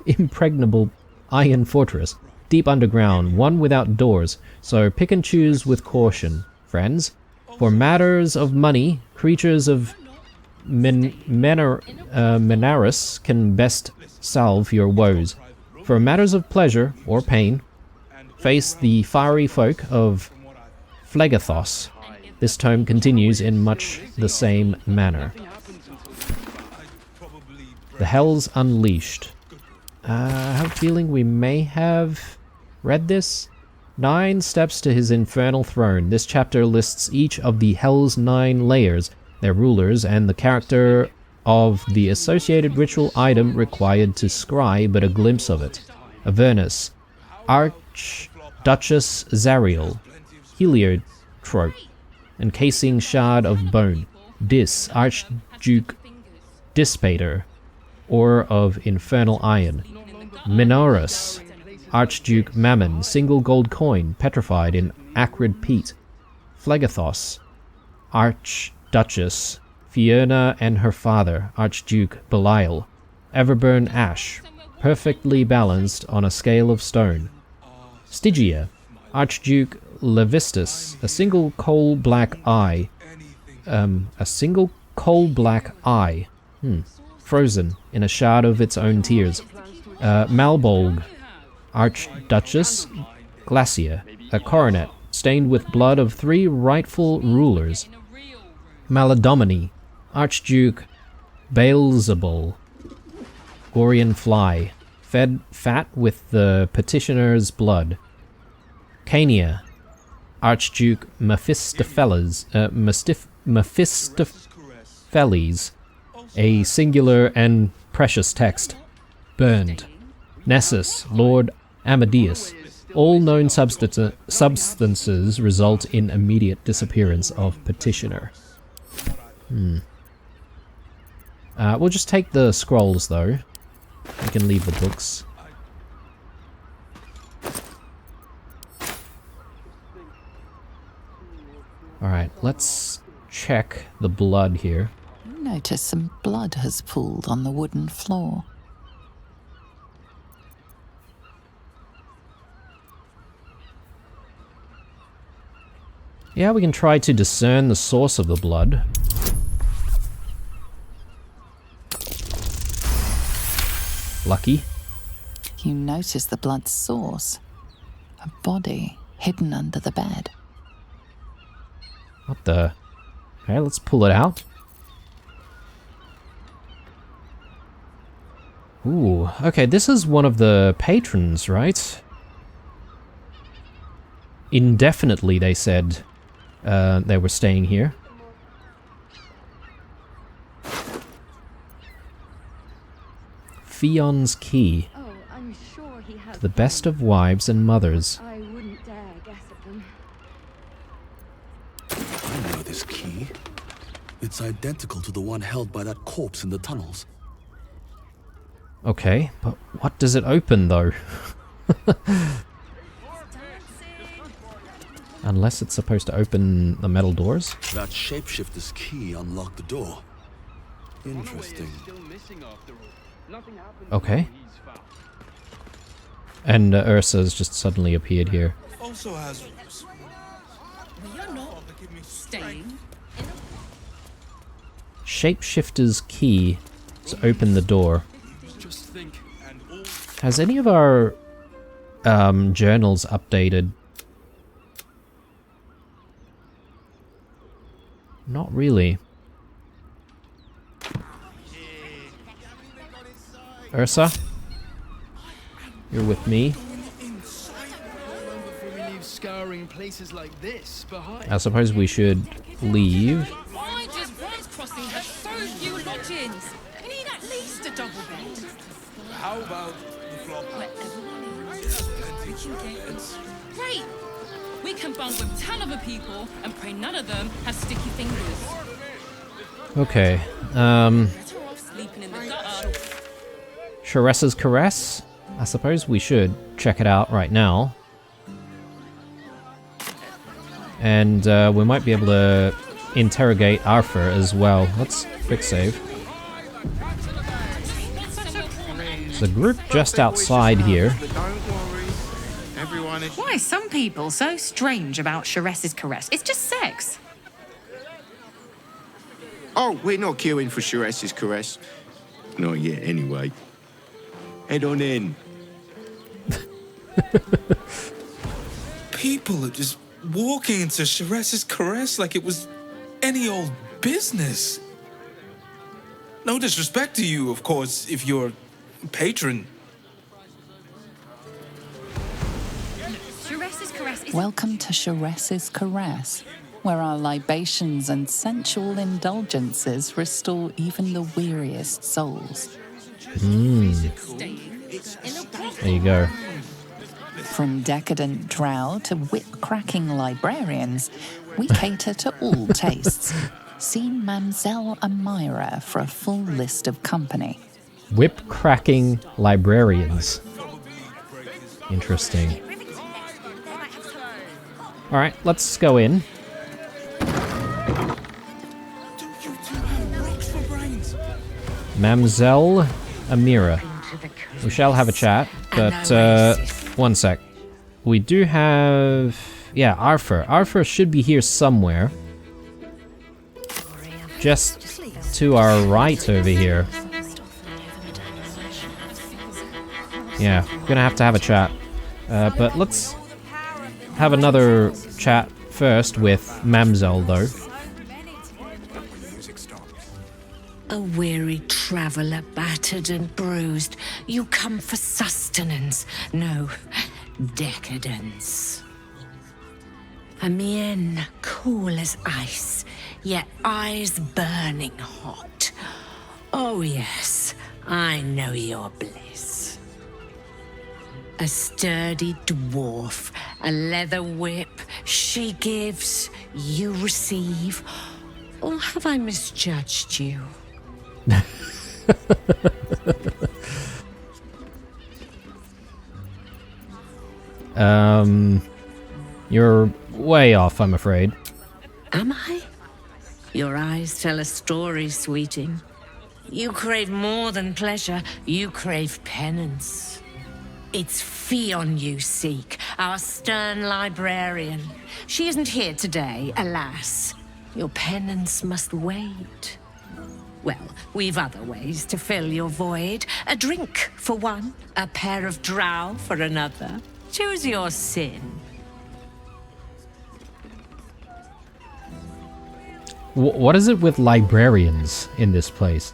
Speaker 1: impregnable iron fortress, deep underground, one without doors, so pick and choose with caution, friends. For matters of money, creatures of Menaris can best salve your woes. For matters of pleasure or pain, face the fiery folk of Phlegathos. This tome continues in much the same manner. The Hells Unleashed. I have a feeling we may have read this. 9 Steps to His Infernal Throne. This chapter lists each of the Hell's 9 layers, their rulers, and the character of the associated ritual item required to scry but a glimpse of it. Avernus, Archduchess Zariel, Heliotrope, Encasing Shard of Bone, Dis, Archduke Dispater, Ore of Infernal Iron, Menorus, Archduke Mammon, single gold coin, petrified in acrid peat, Phlegathos, Archduchess Fiona and her father, Archduke Belial, Everburn Ash, perfectly balanced on a scale of stone, Stygia, Archduke Levistus, a single coal-black eye, frozen in a shard of its own tears, Malbolg, Archduchess Glacia, a coronet stained with blood of 3 rightful rulers, Maladomini, Archduke Beelzebul, Gorian Fly, fed fat with the petitioner's blood, Cania, Archduke Mephistopheles, a singular and precious text, burned, Nessus, Lord Amadeus. All known substances result in immediate disappearance of petitioner. We'll just take the scrolls, though. We can leave the books. Alright, let's check the blood here.
Speaker 3: You notice some blood has pooled on the wooden floor.
Speaker 1: Yeah, we can try to discern the source of the blood. Lucky.
Speaker 3: You notice the blood's source. A body hidden under the bed.
Speaker 1: What the? Okay, let's pull it out. Ooh, okay, this is one of the patrons, right? Indefinitely, they said they were staying here. Fion's key.
Speaker 18: Oh, I'm sure he has
Speaker 1: To the best of wives and mothers.
Speaker 18: I wouldn't dare guess at them.
Speaker 10: I know this key. It's identical to the one held by that corpse in the tunnels.
Speaker 1: Okay, but what does it open, though? Unless it's supposed to open the metal doors?
Speaker 10: That shapeshifter's key unlocked the door. Interesting.
Speaker 1: Okay. And Ursa's just suddenly appeared here.
Speaker 19: Also has.
Speaker 7: We are not staying.
Speaker 1: Shapeshifter's key to open the door. Has any of our journals updated? Not really. Ursa? You're with me?
Speaker 4: Scouring places like this behind.
Speaker 1: I suppose we should leave.
Speaker 7: Why does Bronze Crossing have so few lodgings? We need at least a double bed.
Speaker 19: How about the flop house?
Speaker 7: Great! We can bunk with 10 other people and pray none of them have sticky fingers.
Speaker 1: Okay. Sharessa's Caress? I suppose we should check it out right now. And we might be able to interrogate Arthur as well. Let's quick save. There's a group just outside here.
Speaker 11: Why are some people so strange about Sharessa's Caress? It's just sex.
Speaker 2: Oh, we're not queuing for Sharessa's Caress. Not yet, anyway. Head on in.
Speaker 19: People are just walking into Sharessa's Caress like it was any old business. No disrespect to you, of course, if you're a patron.
Speaker 3: Welcome to Sharessa's Caress, where our libations and sensual indulgences restore even the weariest souls.
Speaker 1: There you go.
Speaker 3: From decadent drow to whip-cracking librarians, we cater to all tastes. See Mamselle Amira for a full list of company.
Speaker 1: Whip-cracking librarians. Interesting. Alright, let's go in. Mamselle Amira. We shall have a chat, but one sec. We do have... yeah, Arthur. Arthur should be here somewhere. Just to our right over here. Yeah, gonna have to have a chat. But let's have another chat first with Mamselle, though.
Speaker 7: A weary traveller, battered and bruised, you come for sustenance, no, decadence. A mien cool as ice, yet eyes burning hot. Oh yes, I know your bliss. A sturdy dwarf, a leather whip, she gives, you receive. Or have I misjudged you?
Speaker 1: You're way off, I'm afraid.
Speaker 7: Am I? Your eyes tell a story, sweeting. You crave more than pleasure, you crave penance. It's Fionn you seek, our stern librarian. She isn't here today, alas. Your penance must wait. Well, we've other ways to fill your void. A drink for one, a pair of drow for another. Choose your sin.
Speaker 1: What is it with librarians in this place?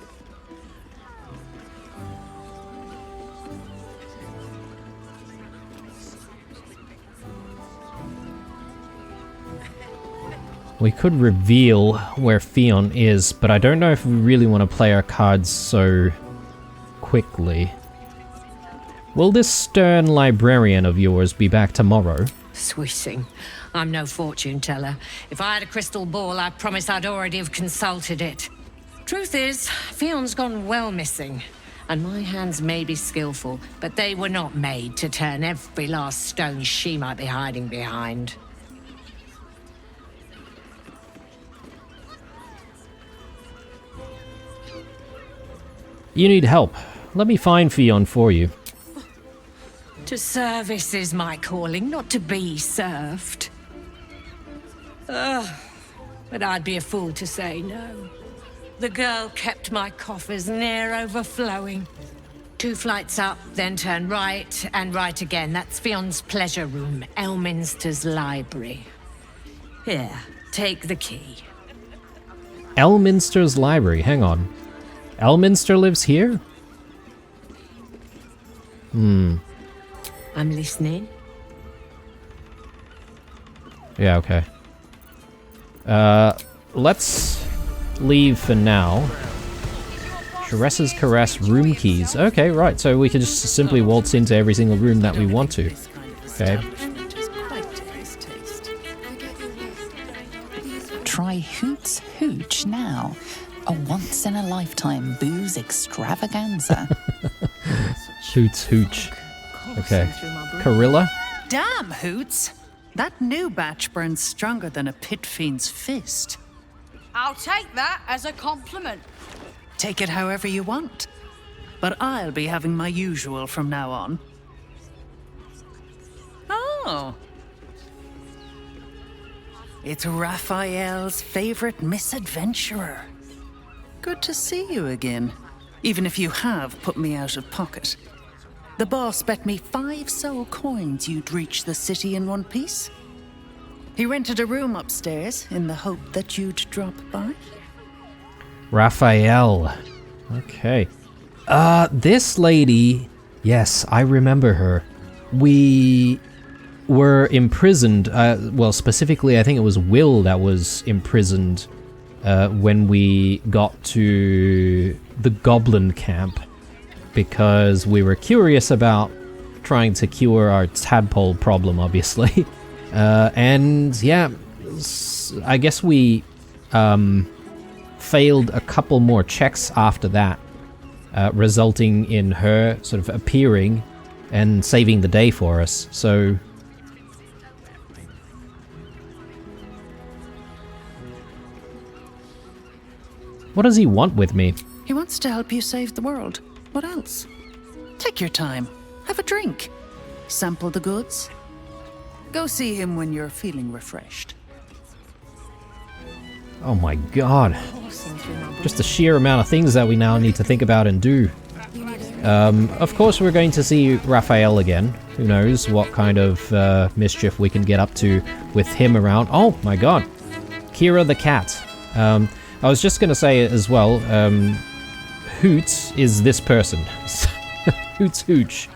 Speaker 1: We could reveal where Fionn is, but I don't know if we really want to play our cards so quickly. Will this stern librarian of yours be back tomorrow?
Speaker 7: Sweeting, I'm no fortune teller. If I had a crystal ball, I promise I'd already have consulted it. Truth is, Fionn's gone well missing, and my hands may be skillful, but they were not made to turn every last stone she might be hiding behind.
Speaker 1: You need help. Let me find Fionn for you.
Speaker 7: To service is my calling, not to be served. But I'd be a fool to say no. The girl kept my coffers near overflowing. 2 flights up, then turn right, and right again. That's Fionn's pleasure room, Elminster's library. Here, take the key.
Speaker 1: Elminster's library, hang on. Elminster lives here?
Speaker 7: I'm listening.
Speaker 1: Yeah, okay. Let's leave for now. Sharessa's Caress room keys. Okay, right, so we can just simply waltz into every single room that we want to. Okay.
Speaker 3: Try Hoot's Hooch now. A once-in-a-lifetime booze extravaganza.
Speaker 1: Hoots hooch. Okay. Carilla?
Speaker 13: Damn, Hoots! That new batch burns stronger than a pit fiend's fist.
Speaker 8: I'll take that as a compliment.
Speaker 13: Take it however you want. But I'll be having my usual from now on. Oh. It's Raphael's favorite misadventurer. Good to see you again, even if you have put me out of pocket. The boss bet me 5 soul coins you'd reach the city in one piece. He rented a room upstairs in the hope that you'd drop by.
Speaker 1: Raphael. Okay. This lady, yes, I remember her. We were imprisoned, well, specifically I think it was Will that was imprisoned when we got to the Goblin Camp, because we were curious about trying to cure our tadpole problem, obviously. And yeah, I guess we failed a couple more checks after that, resulting in her sort of appearing and saving the day for us. So what does he want with me?
Speaker 13: He wants to help you save the world. What else? Take your time. Have a drink. Sample the goods. Go see him when you're feeling refreshed.
Speaker 1: Oh my god. Just the sheer amount of things that we now need to think about and do. Of course we're going to see Raphael again. Who knows what kind of mischief we can get up to with him around. Oh my god. Kira the cat. I was just going to say as well, Hoots is this person. Hoots Hooch.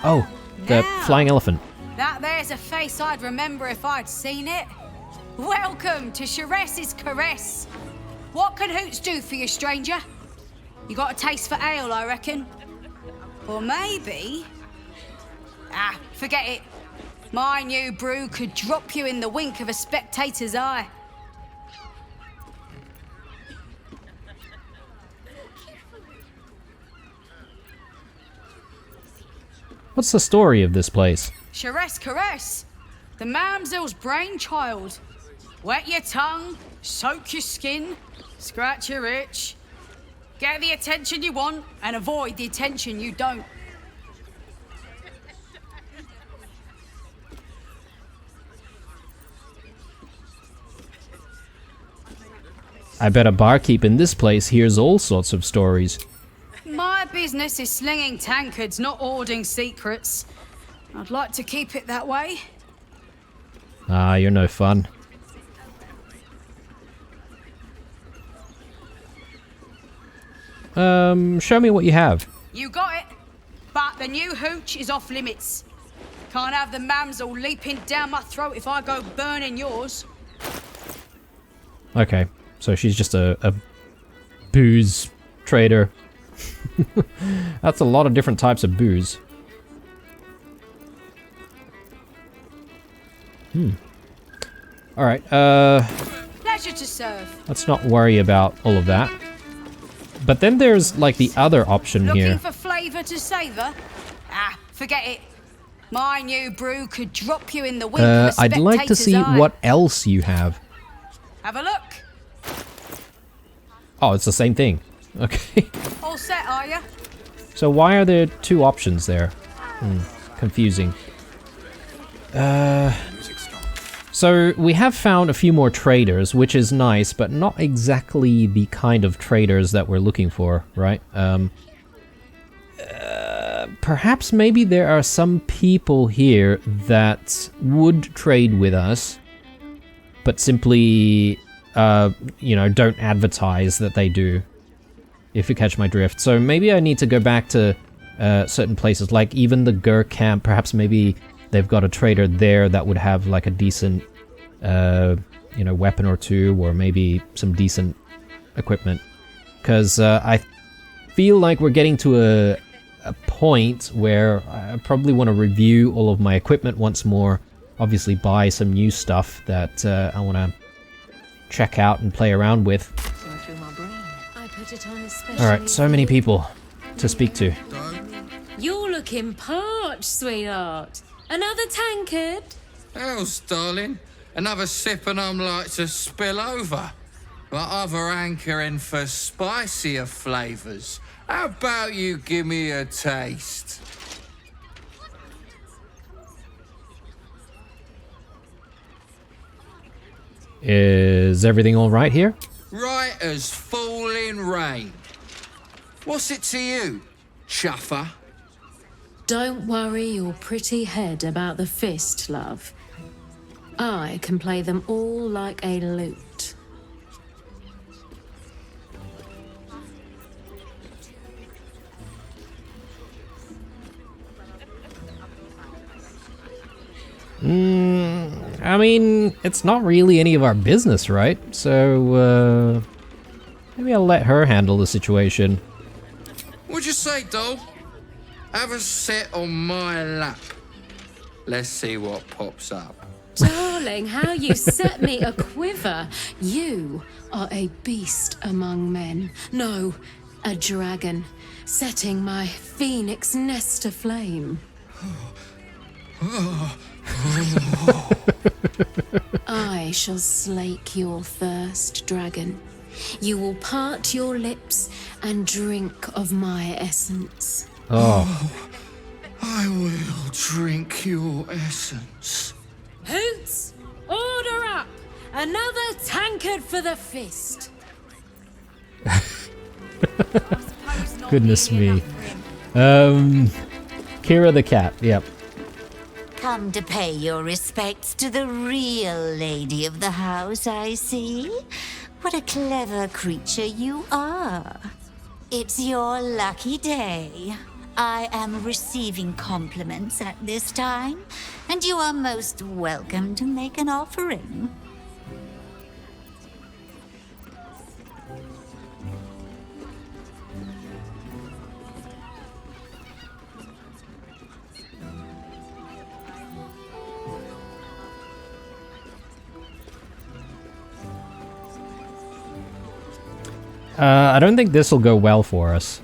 Speaker 1: Oh, the flying elephant.
Speaker 8: That there's a face I'd remember if I'd seen it. Welcome to Sharess's Caress. What can Hoots do for you, stranger? You got a taste for ale, I reckon? Or maybe... Ah, forget it. My new brew could drop you in the wink of a spectator's eye.
Speaker 1: What's the story of this place?
Speaker 8: Sharess Caress, the mamsel's brainchild. Wet your tongue, soak your skin, scratch your itch. Get the attention you want and avoid the attention you don't.
Speaker 1: I bet a barkeep in this place hears all sorts of stories.
Speaker 8: My business is slinging tankards, not hoarding secrets. I'd like to keep it that way.
Speaker 1: Ah, you're no fun. Show me what you have.
Speaker 8: You got it, but the new hooch is off limits. Can't have the mamsel leaping down my throat if I go burning yours.
Speaker 1: Okay, so she's just a booze trader. That's a lot of different types of booze. Alright,
Speaker 8: Pleasure to serve.
Speaker 1: let's not worry about all of that. But then there's, like, the other option
Speaker 8: Looking
Speaker 1: here.
Speaker 8: for flavour to savour? Ah, forget it. My new brew could drop you in the wink of a
Speaker 1: I'd like to
Speaker 8: spectator's
Speaker 1: see
Speaker 8: eye.
Speaker 1: what else you have.
Speaker 8: Have a look.
Speaker 1: Oh, it's the same thing. Okay.
Speaker 8: All set, are you?
Speaker 1: So why are there two options there? Confusing. So we have found a few more traders, which is nice, but not exactly the kind of traders that we're looking for, right? Perhaps maybe there are some people here that would trade with us, but simply, you know, don't advertise that they do, if you catch my drift. So maybe I need to go back to certain places, like even the Gur camp. Perhaps maybe they've got a trader there that would have like a decent, you know, weapon or two, or maybe some decent equipment. Because I feel like we're getting to a point where I probably want to review all of my equipment once more. Obviously buy some new stuff that I want to check out and play around with. Alright, so many people to speak to.
Speaker 7: You're looking parched, sweetheart. Another tankard?
Speaker 6: Else, darling. Another sip and I'm like to spill over. But other hankering for spicier flavours. How about you give me a taste?
Speaker 1: Is everything alright here?
Speaker 6: Right as falling rain. What's it to you, chuffer?
Speaker 7: Don't worry your pretty head about the fist, love. I can play them all like a lute.
Speaker 1: I mean, it's not really any of our business, right? So, maybe I'll let her handle the situation.
Speaker 6: What'd you say, doll? Have a sit on my lap. Let's see what pops up.
Speaker 7: Darling, how you set me a quiver. You are a beast among men. No, a dragon, setting my phoenix nest aflame. I shall slake your thirst, dragon. You will part your lips and drink of my essence.
Speaker 1: Oh.
Speaker 6: I will drink your essence.
Speaker 7: Hoots, order up! Another tankard for the fist.
Speaker 1: Goodness me. Kira the cat, yep.
Speaker 15: Come to pay your respects to the real lady of the house, I see. What a clever creature you are. It's your lucky day. I am receiving compliments at this time, and you are most welcome to make an offering.
Speaker 1: I don't think this will go well for us.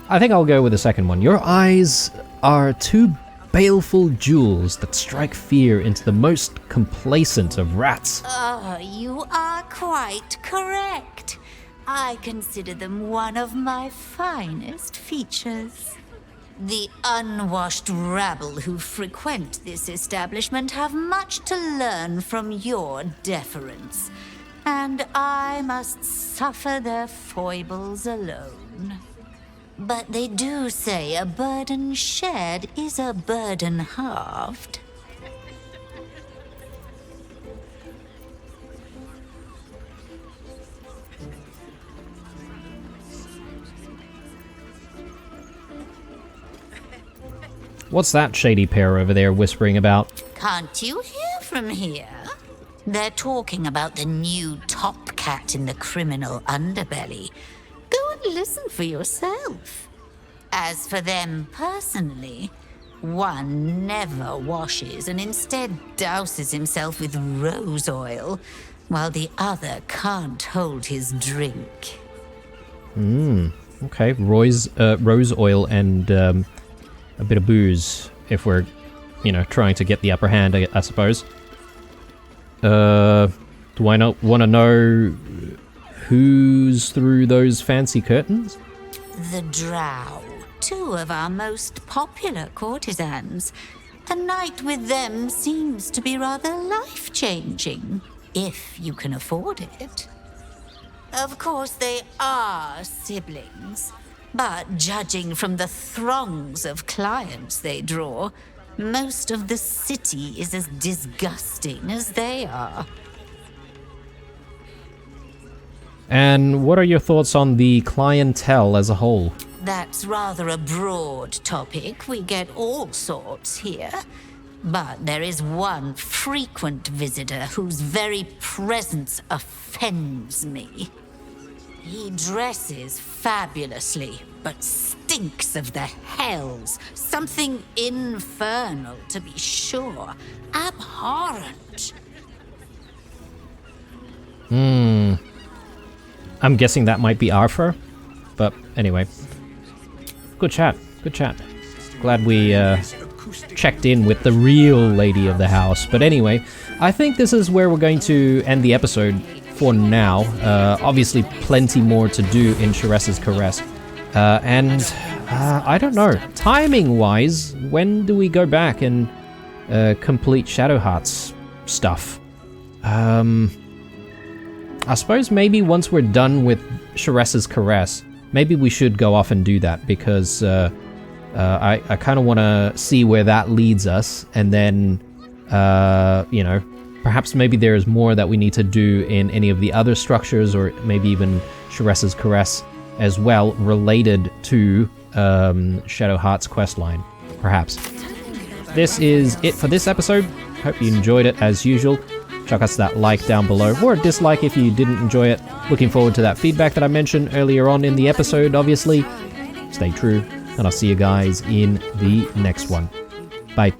Speaker 1: I think I'll go with the second one. Your eyes are two baleful jewels that strike fear into the most complacent of rats.
Speaker 15: Oh, you are quite correct. I consider them one of my finest features. The unwashed rabble who frequent this establishment have much to learn from your deference, and I must suffer their foibles alone. But they do say a burden shared is a burden halved.
Speaker 1: What's that shady pair over there whispering about?
Speaker 15: Can't you hear from here? They're talking about the new top cat in the criminal underbelly. Go and listen for yourself. As for them personally, one never washes and instead douses himself with rose oil, while the other can't hold his drink.
Speaker 1: Okay. Rose oil and a bit of booze, if we're, trying to get the upper hand, I suppose. Do I not want to know who's through those fancy curtains?
Speaker 15: The Drow, two of our most popular courtesans. A night with them seems to be rather life-changing, if you can afford it. Of course, they are siblings, but judging from the throngs of clients they draw, most of the city is as disgusting as they are.
Speaker 1: And what are your thoughts on the clientele as a whole?
Speaker 15: That's rather a broad topic. We get all sorts here. But there is one frequent visitor whose very presence offends me. He dresses fabulously, but stinks of the hells. Something infernal, to be sure. Abhorrent.
Speaker 1: I'm guessing that might be Arthur, but anyway. Good chat, good chat. Glad we checked in with the real lady of the house. But anyway, I think this is where we're going to end the episode for now. Obviously, plenty more to do in Sharess's Caress. I don't know. Timing-wise, when do we go back and complete Shadowheart's stuff? I suppose maybe once we're done with Sharess's Caress, maybe we should go off and do that, because I kind of want to see where that leads us, and then, you know, perhaps maybe there's more that we need to do in any of the other structures, or maybe even Sharess's Caress as well, related to Shadowheart's questline, perhaps. This is it for this episode. Hope you enjoyed it as usual. Chuck us that like down below, or a dislike if you didn't enjoy it. Looking forward to that feedback that I mentioned earlier on in the episode, obviously. Stay true, and I'll see you guys in the next one. Bye.